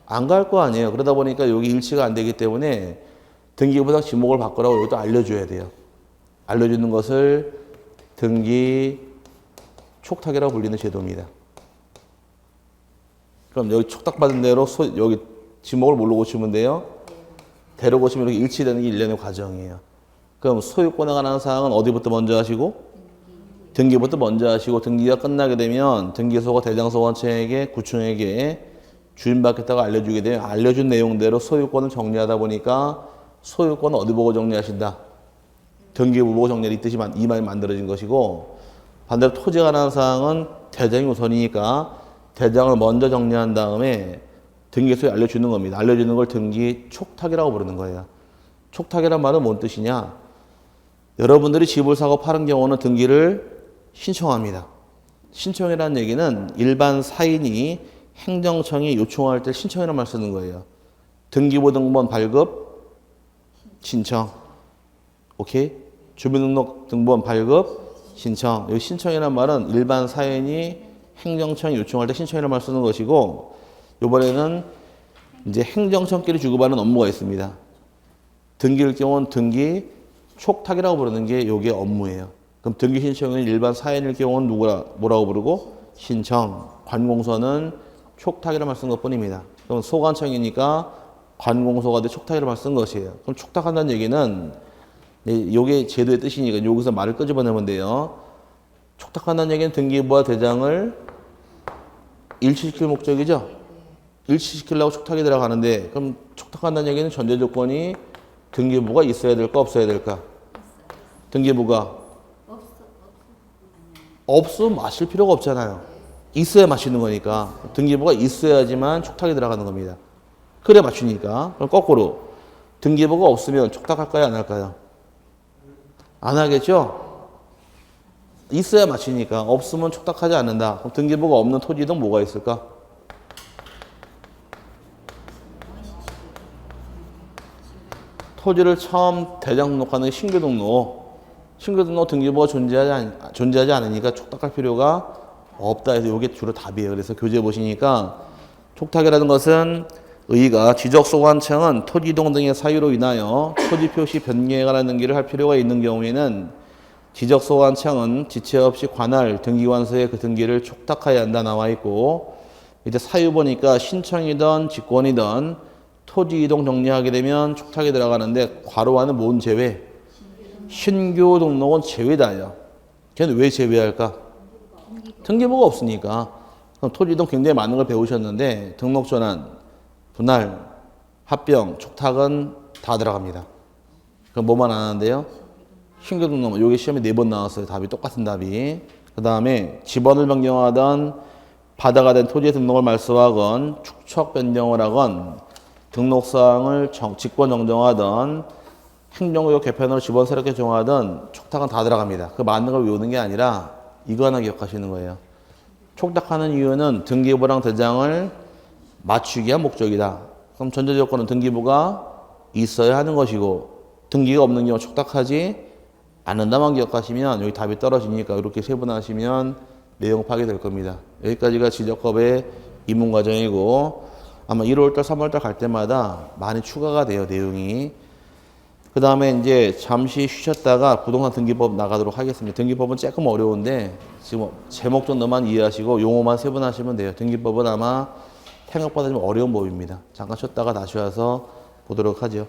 안 갈 거 아니에요. 그러다 보니까 여기 일치가 안 되기 때문에 등기부상 지목을 바꾸라고 이것도 알려줘야 돼요. 알려주는 것을 등기 촉탁이라고 불리는 제도입니다. 그럼 여기 촉탁받은 대로 여기 지목을 뭘로 고치면 돼요? 대로 고치면 이렇게 일치되는 게 일련의 과정이에요. 그럼 소유권에 관한 사항은 어디부터 먼저 하시고? 등기부터 먼저 하시고, 등기가 끝나게 되면 등기소가 대장소관청에게, 구청에게 주인받겠다고 알려주게 되면 알려준 내용대로 소유권을 정리하다 보니까 소유권은 어디 보고 정리하신다? 등기부 보고 정리할 이 뜻이 이 말이 만들어진 것이고, 반대로 토지에 관한 사항은 대장이 우선이니까 대장을 먼저 정리한 다음에 등기소에 알려주는 겁니다. 알려주는 걸 등기 촉탁이라고 부르는 거예요. 촉탁이란 말은 뭔 뜻이냐? 여러분들이 집을 사고 파는 경우는 등기를 신청합니다. 신청이라는 얘기는 일반 사인이 행정청이 요청할 때 신청이라는 말 쓰는 거예요. 등기부등본 발급, 신청. 오케이? 주민등록등본 발급, 신청. 여기 신청이라는 말은 일반 사인이 행정청이 요청할 때 신청이라는 말 쓰는 것이고, 이번에는 이제 행정청끼리 주고받는 업무가 있습니다. 등기일 경우는 등기 촉탁이라고 부르는 게 요게 업무예요. 그럼 등기 신청은 일반 사인일 경우는 뭐라고 부르고? 신청. 관공서는 촉탁이라는 말 쓴 것뿐입니다. 그럼 소관청이니까 관공서가 돼 촉탁이라는 말 쓴 것이에요. 그럼 촉탁한다는 얘기는 요게 제도의 뜻이니까 여기서 말을 끄집어내면 돼요. 촉탁한다는 얘기는 등기부와 대장을 일치시킬 목적이죠. 일치시키려고 촉탁이 들어가는데, 그럼 촉탁한다는 얘기는 전제 조건이 등기부가 있어야 될까 없어야 될까? 등기부가 없으면 마실 필요가 없잖아요. 있어야 마시는 거니까. 등기부가 있어야지만 촉탁이 들어가는 겁니다. 그래 맞추니까. 그럼 거꾸로 등기부가 없으면 촉탁할까요 안 할까요? 안 하겠죠? 있어야 마치니까. 없으면 촉탁하지 않는다. 그럼 등기부가 없는 토지 등 뭐가 있을까? 토지를 처음 대장 등록하는 신규 등록. 신규 등록 등기부가 존재하지 않으니까 촉탁할 필요가 없다 해서 이게 주로 답이에요. 그래서 교재 보시니까 촉탁이라는 것은 의의가 지적소관청은 토지 이동 등의 사유로 인하여 토지 표시 변경에 관한 등기를 할 필요가 있는 경우에는 지적소관청은 지체 없이 관할 등기관서에 그 등기를 촉탁하여야 한다 나와 있고, 이제 사유 보니까 신청이든 직권이든 토지 이동 정리하게 되면 촉탁이 들어가는데 괄호 안은 뭔 제외? 신규 등록은 제외다요. 걔는 왜 제외할까? 등기부가 없으니까. 그럼 토지 이동 굉장히 많은 걸 배우셨는데 등록 전환, 분할, 합병, 촉탁은 다 들어갑니다. 그럼 뭐만 안 하는데요? 신규 등록, 요게 시험에 4번 나왔어요. 답이 똑같은 답이. 그 다음에 지번을 변경하던 바다가 된 토지의 등록을 말소하건 축척 변경을 하건 등록사항을 직권 정정하던 행정구역 개편으로 지번 새롭게 정하던 촉탁은 다 들어갑니다. 그 맞는 걸 외우는 게 아니라 이거 하나 기억하시는 거예요. 촉탁하는 이유는 등기부랑 대장을 맞추기 위한 목적이다. 그럼 전제 조건은 등기부가 있어야 하는 것이고 등기가 없는 경우 촉탁하지 않는다만 기억하시면 여기 답이 떨어지니까 이렇게 세분하시면 내용 파악이 겁니다. 여기까지가 지적법의 입문 과정이고 아마 1월달, 3월달 갈 때마다 많이 추가가 돼요, 내용이. 그 다음에 이제 잠시 쉬셨다가 부동산 등기법 나가도록 하겠습니다. 등기법은 조금 어려운데 지금 제목 정도만 이해하시고 용어만 세분하시면 돼요. 등기법은 아마 생각보다 좀 어려운 법입니다. 잠깐 쉬었다가 다시 와서 보도록 하죠.